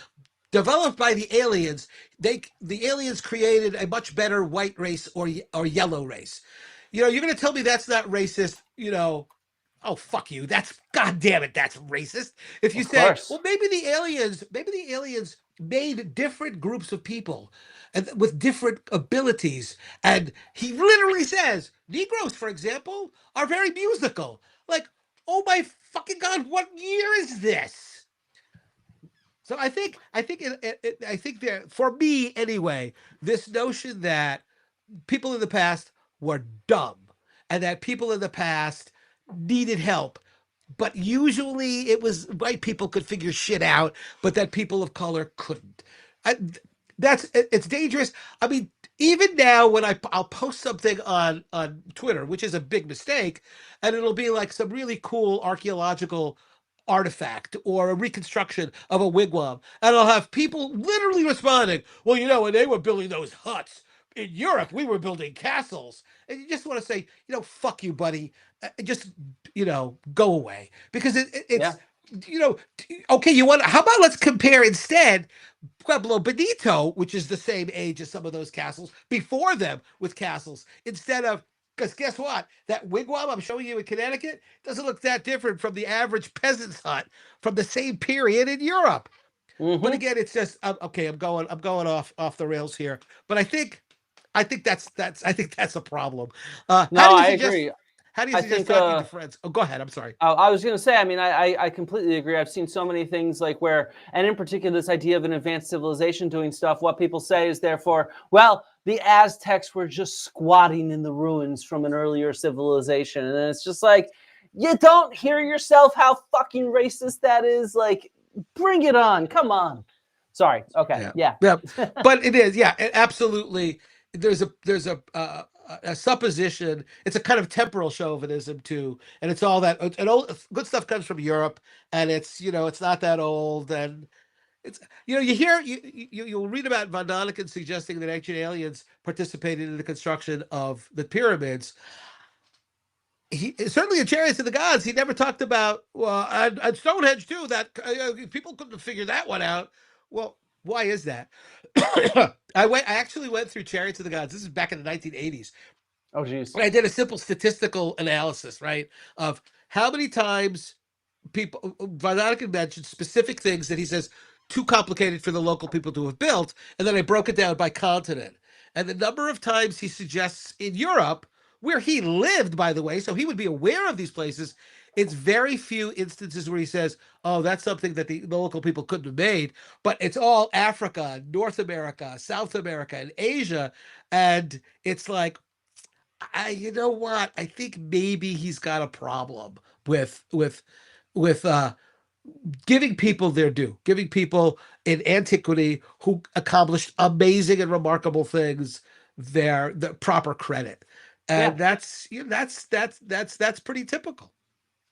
developed by the aliens, the aliens created a much better white race or yellow race. You're going to tell me that's not racist? Oh, fuck you. That's, God damn it, that's racist. If you Of say, course. well, maybe the aliens made different groups of people and with different abilities. And he literally says, Negroes, for example, are very musical. Like, oh my fucking God, what year is this? So I think there, for me anyway, this notion that people in the past were dumb and that people in the past needed help, but usually it was white people could figure shit out, but that people of color couldn't. I, it's dangerous. I mean, even now when I'll post something on Twitter, which is a big mistake, and it'll be like some really cool archaeological artifact or a reconstruction of a wigwam, and I'll have people literally responding, well, when they were building those huts in Europe, we were building castles. And you just want to say, fuck you, buddy. Just, go away. Because Yeah. it's, okay, how about let's compare instead Pueblo Benito, which is the same age as some of those castles, before them with castles, instead of, because guess what? That wigwam I'm showing you in Connecticut doesn't look that different from the average peasant's hut from the same period in Europe. But Mm-hmm. again, it's just okay. I'm going off the rails here. But I think that's a problem. No, I agree. How do you I suggest think talking to friends? Oh, go ahead. I'm sorry. I was going to say, I mean, I completely agree. I've seen so many things like where, and in particular, this idea of an advanced civilization doing stuff. What people say is therefore, well, the Aztecs were just squatting in the ruins from an earlier civilization. And it's just like, you don't hear yourself how fucking racist that is. Like, bring it on. Come on. Sorry. Okay. Yeah. Yeah. But it is. Yeah, absolutely. There's a supposition. It's a kind of temporal chauvinism too, and it's all that. And all good stuff comes from Europe, and it's it's not that old, and it's you'll read about von Däniken suggesting that ancient aliens participated in the construction of the pyramids. He certainly in Chariots of the Gods, he never talked about and Stonehenge too. That people couldn't figure that one out. Well, why is that? I actually went through Chariots of the Gods. This is back in the 1980s. Oh, geez. I did a simple statistical analysis, right, of how many times people Von Däniken mentioned specific things that he says too complicated for the local people to have built, and then I broke it down by continent. And the number of times he suggests in Europe, where he lived, by the way, so he would be aware of these places, it's very few instances where he says, oh, that's something that the local people couldn't have made, but it's all Africa, North America, South America, and Asia. And it's like, you know what? I think maybe he's got a problem with giving people their due, giving people in antiquity who accomplished amazing and remarkable things the proper credit, and Yeah. that's pretty typical.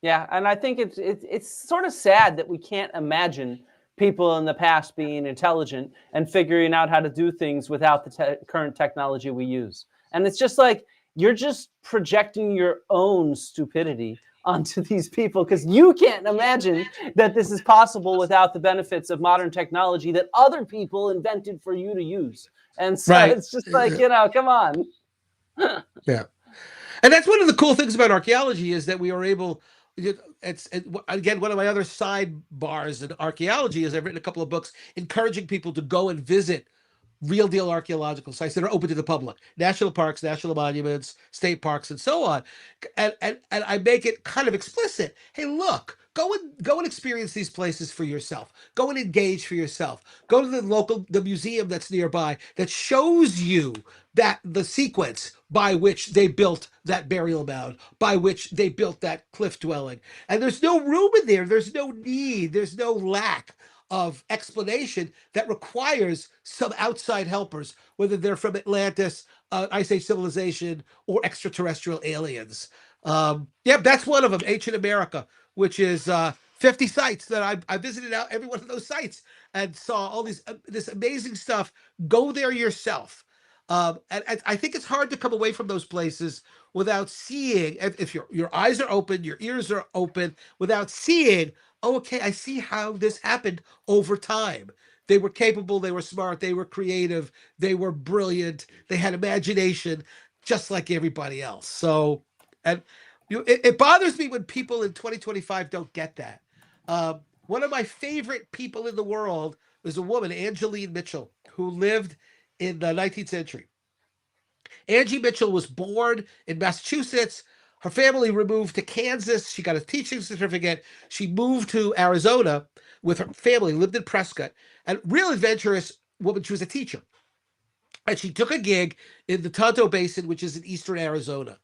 Yeah, and I think it's sort of sad that we can't imagine people in the past being intelligent and figuring out how to do things without the current technology we use. And it's just like you're just projecting your own stupidity onto these people because you can't imagine that this is possible without the benefits of modern technology that other people invented for you to use. And so Right. it's just like, come on. Yeah. And that's one of the cool things about archaeology is that we are able. Again, one of my other sidebars in archaeology is I've written a couple of books encouraging people to go and visit real deal archaeological sites that are open to the public, national parks, national monuments, state parks, and so on. And I make it kind of explicit. Hey, look, go and experience these places for yourself. Go and engage for yourself. Go to the museum that's nearby that shows you that the sequence by which they built that burial mound, by which they built that cliff dwelling. And there's no room in there. There's no need. There's no lack of explanation that requires some outside helpers, whether they're from Atlantis, Ice Age civilization, or extraterrestrial aliens. Yeah, that's one of them, Ancient America, which is 50 sites that I visited out every one of those sites and saw all this amazing stuff. Go there yourself. And I think it's hard to come away from those places without seeing, if your eyes are open, your ears are open, without seeing, oh, okay, I see how this happened over time. They were capable, they were smart, they were creative, they were brilliant, they had imagination, just like everybody else. So, and it bothers me when people in 2025 don't get that. One of my favorite people in the world was a woman, Angeline Mitchell, who lived in the 19th century. Angie Mitchell was born in Massachusetts. Her family removed to Kansas. She got a teaching certificate. She moved to Arizona with her family, lived in Prescott, and real adventurous woman. She was a teacher. And she took a gig in the Tonto Basin, which is in eastern Arizona.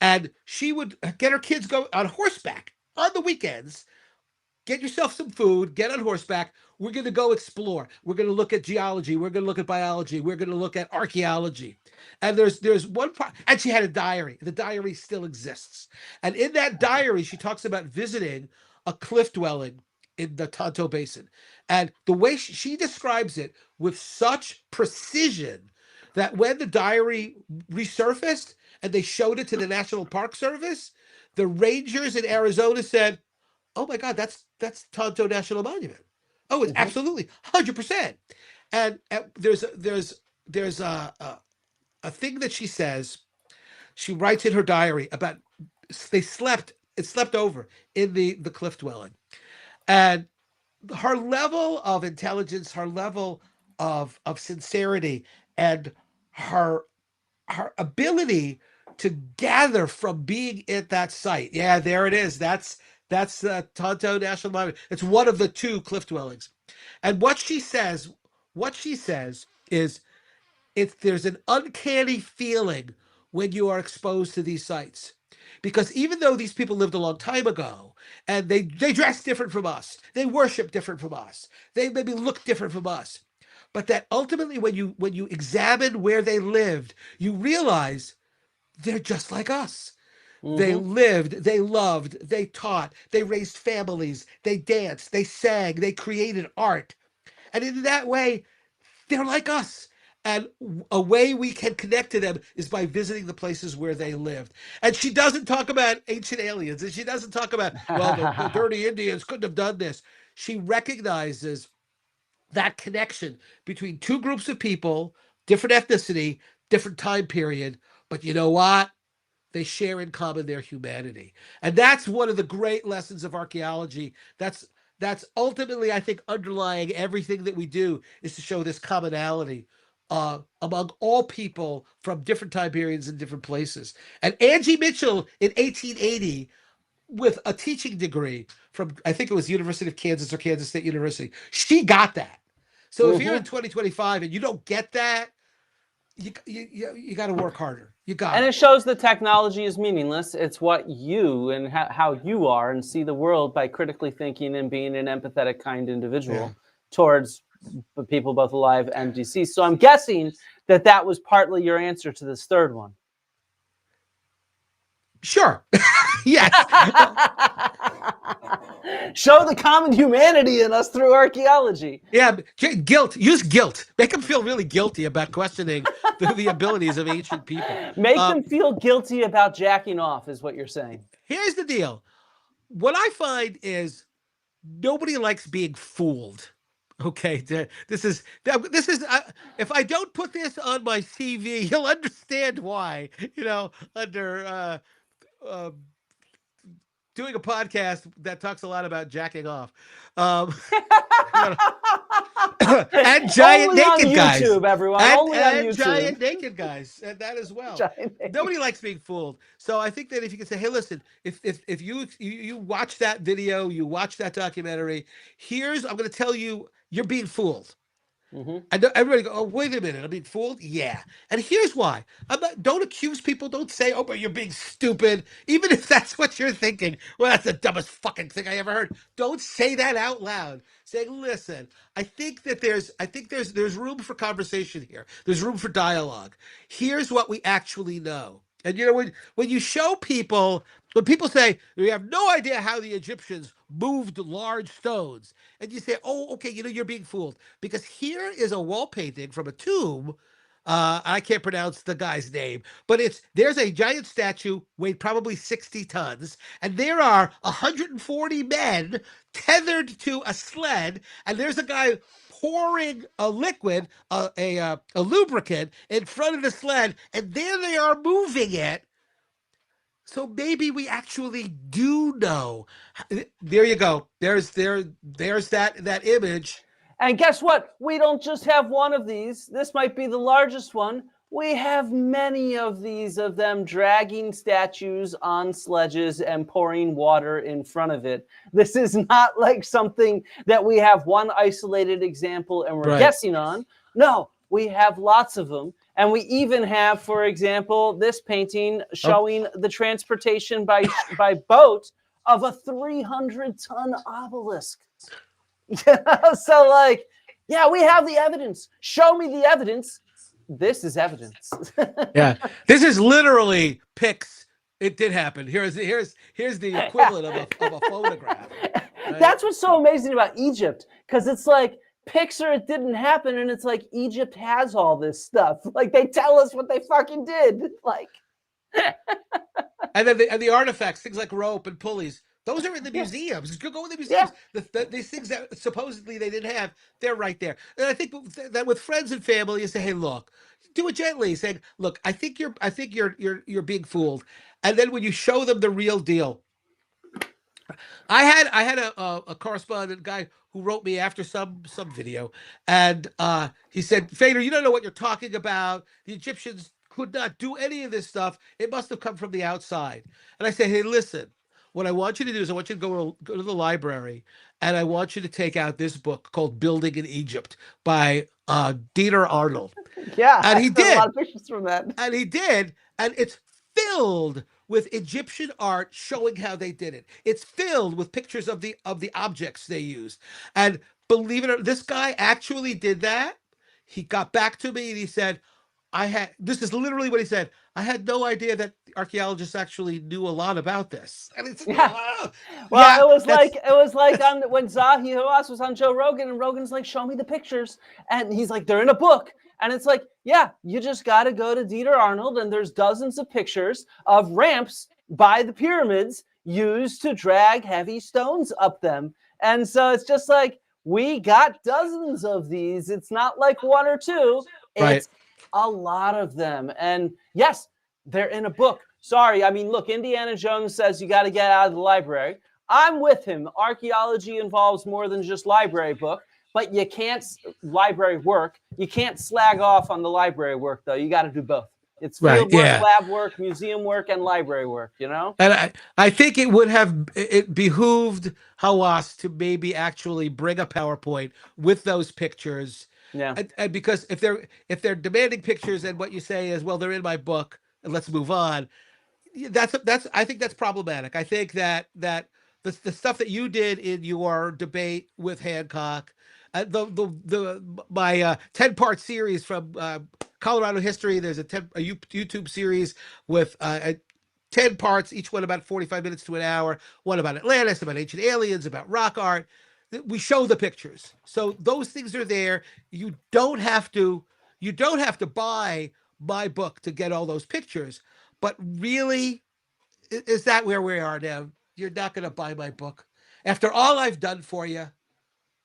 And she would get her kids go on horseback on the weekends. Get yourself some food, get on horseback. We're going to go explore. We're going to look at geology. We're going to look at biology. We're going to look at archaeology. And there's one part, and she had a diary. The diary still exists. And in that diary, she talks about visiting a cliff dwelling in the Tonto Basin. And the way she describes it with such precision that when the diary resurfaced and they showed it to the National Park Service, the rangers in Arizona said, oh my God, that's Tonto National Monument. Oh, it's absolutely 100%. And there's a thing that she says. She writes in her diary about it slept over in the cliff dwelling, and her level of intelligence, her level of sincerity, and her her ability to gather from being at that site. Yeah, there it is. That's Tonto National Monument. It's one of the two cliff dwellings. And what she says is there's an uncanny feeling when you are exposed to these sites. Because even though these people lived a long time ago and they dress different from us, they worship different from us, they maybe look different from us, but that ultimately when you examine where they lived, you realize they're just like us. They lived, they loved, they taught, they raised families, they danced, they sang, they created art. And in that way, they're like us. And a way we can connect to them is by visiting the places where they lived. And she doesn't talk about ancient aliens. And she doesn't talk about, well, the dirty Indians couldn't have done this. She recognizes that connection between two groups of people, different ethnicity, different time period. But you know what? They share in common their humanity. And that's one of the great lessons of archaeology. That's ultimately, I think, underlying everything that we do, is to show this commonality among all people from different time periods and different places. And Angie Mitchell in 1880, with a teaching degree from, I think it was University of Kansas or Kansas State University, she got that. So if you're in 2025 and you don't get that, you got to work harder. You got And it. it shows that technology is meaningless. It's what you and how you are and see the world by critically thinking and being an empathetic, kind individual towards the people both alive and deceased. So I'm guessing that that was partly your answer to this third one. Sure. Yes. Show the common humanity in us through archaeology. Yeah. Guilt. Use guilt. Make them feel really guilty about questioning the abilities of ancient people. Make them feel guilty about jacking off, is what you're saying. Here's the deal. What I find is nobody likes being fooled. Okay, this is if I don't put this on my CV, you'll understand why. Under doing a podcast that talks a lot about jacking off, and giant Only on naked guys, YouTube, everyone. Only on and YouTube. giant naked guys, and that as well. Nobody likes being fooled. So I think that if you can say, "Hey, listen, if you watch that video, you watch that documentary, I'm going to tell you, you're being fooled." And everybody go, "Oh, wait a minute, I'm being fooled." Yeah, and here's why. Don't accuse people. Don't say, "Oh, but you're being stupid," even if that's what you're thinking. Well, that's the dumbest fucking thing I ever heard. Don't say that out loud. Say, "Listen, I think there's room for conversation here. There's room for dialogue. Here's what we actually know." And when you show people, when people say, "We have no idea how the Egyptians moved large stones," and you say, "Oh, okay, you're being fooled," because here is a wall painting from a tomb. I can't pronounce the guy's name, but there's a giant statue weighed probably 60 tons, and there are 140 men tethered to a sled, and there's a guy pouring a liquid, a lubricant, in front of the sled, and there they are moving it. So maybe we actually do know. There you go. There's that image. And guess what? We don't just have one of these. This might be the largest one. We have many of these, of them dragging statues on sledges and pouring water in front of it. This is not like something that we have one isolated example and we're guessing on. No, we have lots of them. And we even have, for example, this painting showing the transportation by boat of a 300-ton obelisk. So, like, yeah, we have the evidence. Show me the evidence. This is evidence. Yeah, this is literally pics. It did happen. Here's the equivalent of a photograph. Right? That's what's so amazing about Egypt, because it's like picture it didn't happen, and it's like Egypt has all this stuff. Like they tell us what they fucking did. Like, and then the artifacts, things like rope and pulleys. Those are in the museums. You go in the museums. These things that supposedly they didn't have, they're right there. And I think that with friends and family, you say, "Hey, look, do it gently." Saying, "Look, I think you're being fooled." And then when you show them the real deal, I had a correspondent guy who wrote me after some video, and he said, "Fader, you don't know what you're talking about. The Egyptians could not do any of this stuff. It must have come from the outside." And I said, "Hey, listen. What I want you to do is I want you to go to the library, and I want you to take out this book called Building in Egypt by Dieter Arnold." yeah, And he did. A lot of pictures from that. And he did. And it's filled with Egyptian art showing how they did it. It's filled with pictures of the objects they used. And believe it or not, this guy actually did that. He got back to me and he said, this is literally what he said. I had no idea that archaeologists actually knew a lot about this. And it's, Yeah. oh, Well, yeah, it was like on when Zahi Hawass was on Joe Rogan, and Rogan's like, "Show me the pictures," and he's like, "They're in a book," and it's like, "Yeah, you just got to go to Dieter Arnold, and there's dozens of pictures of ramps by the pyramids used to drag heavy stones up them," and so it's just like we got dozens of these. It's not like one or two; right. it's a lot of them, and yes, they're in a book. Sorry, I mean, look, Indiana Jones says you got to get out of the library. I'm with him. Archaeology involves more than just library book, but you can't library work. You can't slag off on the library work though. You got to do both. It's Right. field work, Yeah. lab work, museum work, and library work. You know? And I think it would have it behooved Hawass to maybe actually bring a PowerPoint with those pictures, Yeah. and because if they're demanding pictures and what you say is, well, they're in my book and let's move on, that's I think that's problematic. I think that the stuff that you did in your debate with Hancock, the my 10-part series from Colorado history. There's a YouTube series with 10 parts, each one about 45 minutes to an hour. One about Atlantis, about ancient aliens, about rock art. We show the pictures, so those things are there. You don't have to buy my book to get all those pictures. But really, is that where we are now? You're not going to buy my book after all I've done for you.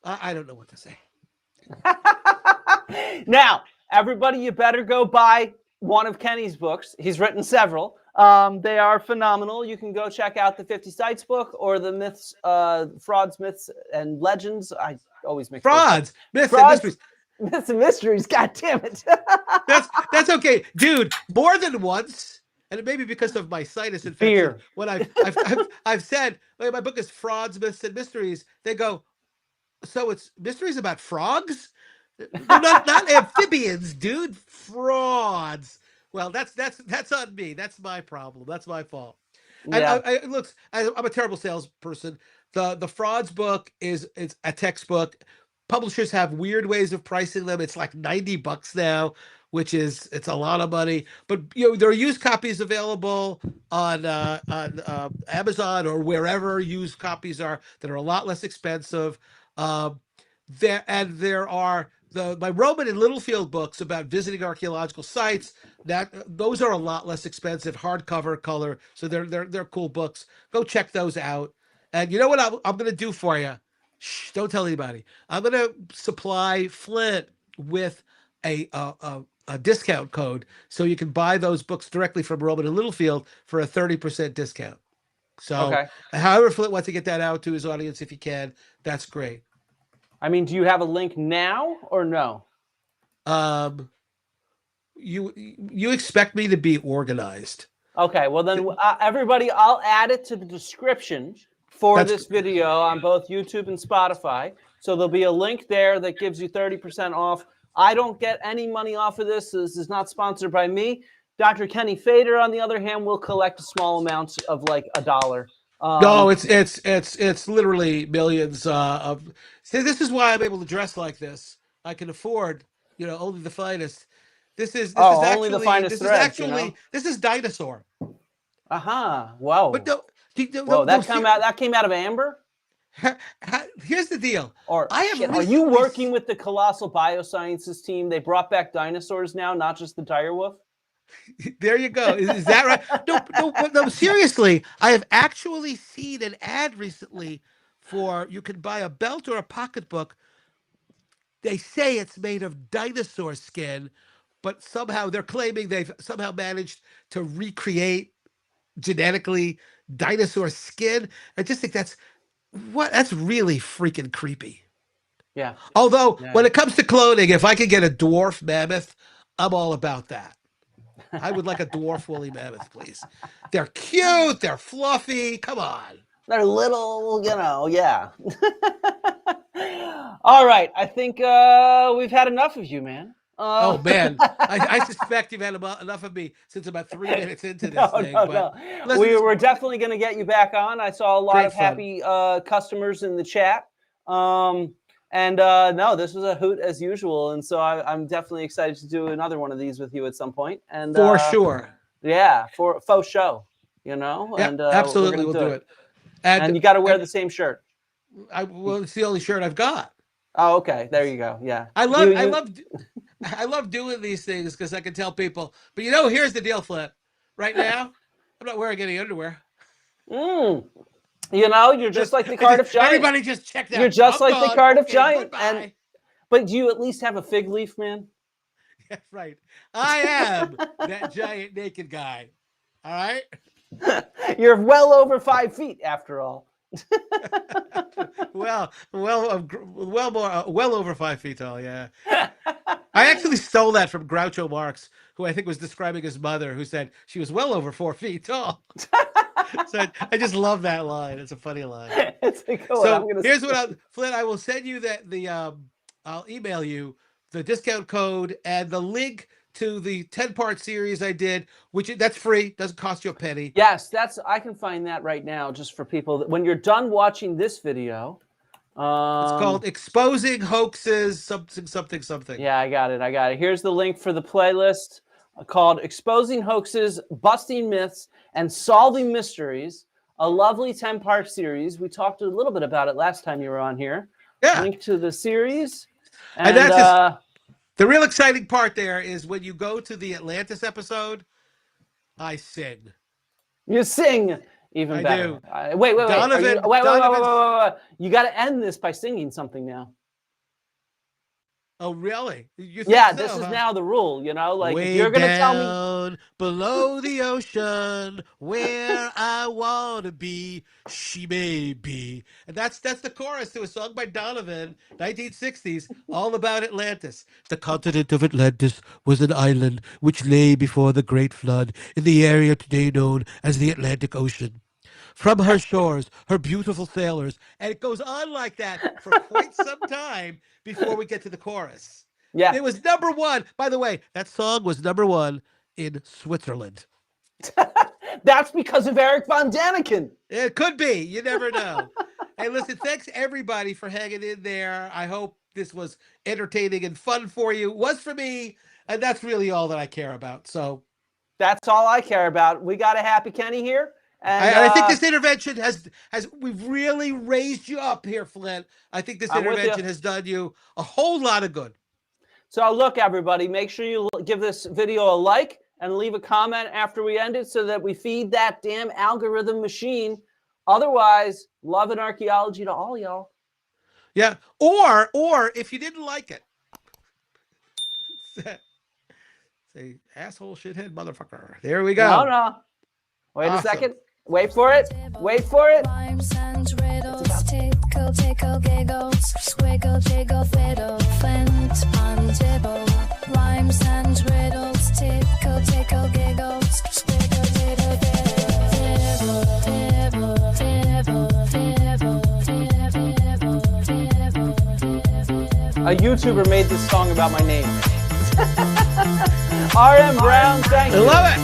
I don't know what to say. Now, everybody, you better go buy one of Kenny's books. He's written several. They are phenomenal. You can go check out the 50 Sites book or the Myths, Frauds, Myths, and Legends. I always mix Frauds, myths, and Frauds, mysteries. Myths, and Mysteries. God damn it. That's okay, dude. More than once, and it may be because of my sinus infection. Beer. When I've said, "Hey, my book is Frauds, Myths, and Mysteries," they go, "So it's mysteries about frogs? They're not amphibians, dude. Frauds." Well, that's on me. That's my problem. That's my fault. And Yeah. look, I'm a terrible salesperson. The frauds book it's a textbook. Publishers have weird ways of pricing them. It's like $90 now, which it's a lot of money. But there are used copies available on Amazon or wherever used copies are that are a lot less expensive. Um, there are my Roman and Littlefield books about visiting archaeological sites. Those are a lot less expensive, hardcover, color. So they're cool books. Go check those out. And you know what I'm going to do for you? Shh, don't tell anybody. I'm going to supply Flint with a discount code so you can buy those books directly from Roman and Littlefield for a 30% discount. So, Okay. however Flint wants to get that out to his audience, if he can, that's great. I mean, do you have a link now or no? You expect me to be organized. Okay, well then, everybody, I'll add it to the description for this video on both YouTube and Spotify. So there'll be a link there that gives you 30% off. I don't get any money off of this. This is not sponsored by me. Dr. Kenny Fader, on the other hand, will collect a small amount of like $1. No, it's literally millions of. See, this is why I'm able to dress like this. I can afford, only the finest. This is only the actually finest threads, this is dinosaur. Whoa. But Whoa, that came out of amber? Here's the deal. Or are you working with the Colossal Biosciences team? They brought back dinosaurs now, not just the direwolf? There you go. Is that right? No, seriously. I have actually seen an ad recently for you can buy a belt or a pocketbook. They say it's made of dinosaur skin, but somehow they're claiming they've somehow managed to recreate genetically dinosaur skin. I just think that's really freaking creepy. Yeah. Although when it comes to cloning, if I could get a dwarf mammoth, I'm all about that. I would like a dwarf woolly mammoth, please. They're cute. They're fluffy. Come on. They're little, yeah. All right. I think we've had enough of you, man. Oh, man. I suspect you've had enough of me since about 3 minutes into this thing. No. We're definitely going to get you back on. I saw a lot of happy customers in the chat. And no, this was a hoot as usual. And so I'm definitely excited to do another one of these with you at some point. And For sure. Yeah, for faux show, you know? Yeah, And absolutely, we'll do it. And you got to wear the same shirt. Well, it's the only shirt I've got. Oh, okay. There you go. Yeah. I love doing these things because I can tell people. But here's the deal, Flint. Right now, I'm not wearing any underwear. You're just like the Cardiff Giant. Everybody just checked out. You're just like the Cardiff Giant. Goodbye. But do you at least have a fig leaf, man? Yeah, right. I am that giant naked guy. All right. You're well over 5 feet after all. well over 5 feet tall. Yeah. I actually stole that from Groucho Marx, who I think was describing his mother, who said she was well over 4 feet tall. So I just love that line. It's a funny line. It's a good so here's what Flint, I will send you I'll email you the discount code and the link to the 10-part series I did, that's free, doesn't cost you a penny. Yes, I can find that right now just for people that when you're done watching this video. It's called Exposing Hoaxes, something. Yeah, I got it. Here's the link for the playlist called Exposing Hoaxes, Busting Myths, and Solving Mysteries, a lovely 10-part series. We talked a little bit about it last time you were on here. Yeah. Link to the series. And that's the real exciting part there is when you go to the Atlantis episode, I sing. You sing even better. I do. Wait. Donovan, wait. You got to end this by singing something now. Oh, really? You think Yeah, so, this is now the rule, Like, way if you're going to tell me. Below the ocean, where I want to be, she may be. And that's the chorus to a song by Donovan, 1960s, all about Atlantis. The continent of Atlantis was an island which lay before the Great Flood in the area today known as the Atlantic Ocean. From her shores, her beautiful sailors, and it goes on like that for quite some time before we get to the chorus. Yeah. It was number one. By the way, that song was number one in Switzerland. That's because of Eric von Daniken. It could be. You never know. Hey, listen, thanks everybody for hanging in there. I hope this was entertaining and fun for you. It was for me, and that's really all that I care about. So that's all I care about. We got a happy Kenny here. And I think this intervention we've really raised you up here, Flint. I think this intervention has done you a whole lot of good. So look, everybody, make sure you give this video a like and leave a comment after we end it so that we feed that damn algorithm machine. Otherwise, love and archaeology to all y'all. Yeah. Or if you didn't like it, say asshole, shithead, motherfucker. There we go. No. Wait a second. Wait for it. Rhymes and riddles, tickle, giggles, squiggle, jiggle, fiddle, flint, untibble. Rhymes and riddles, tickle, giggles, squiggle, jiggle, A YouTuber made this song about my name. RM Brown, thank you. I love it.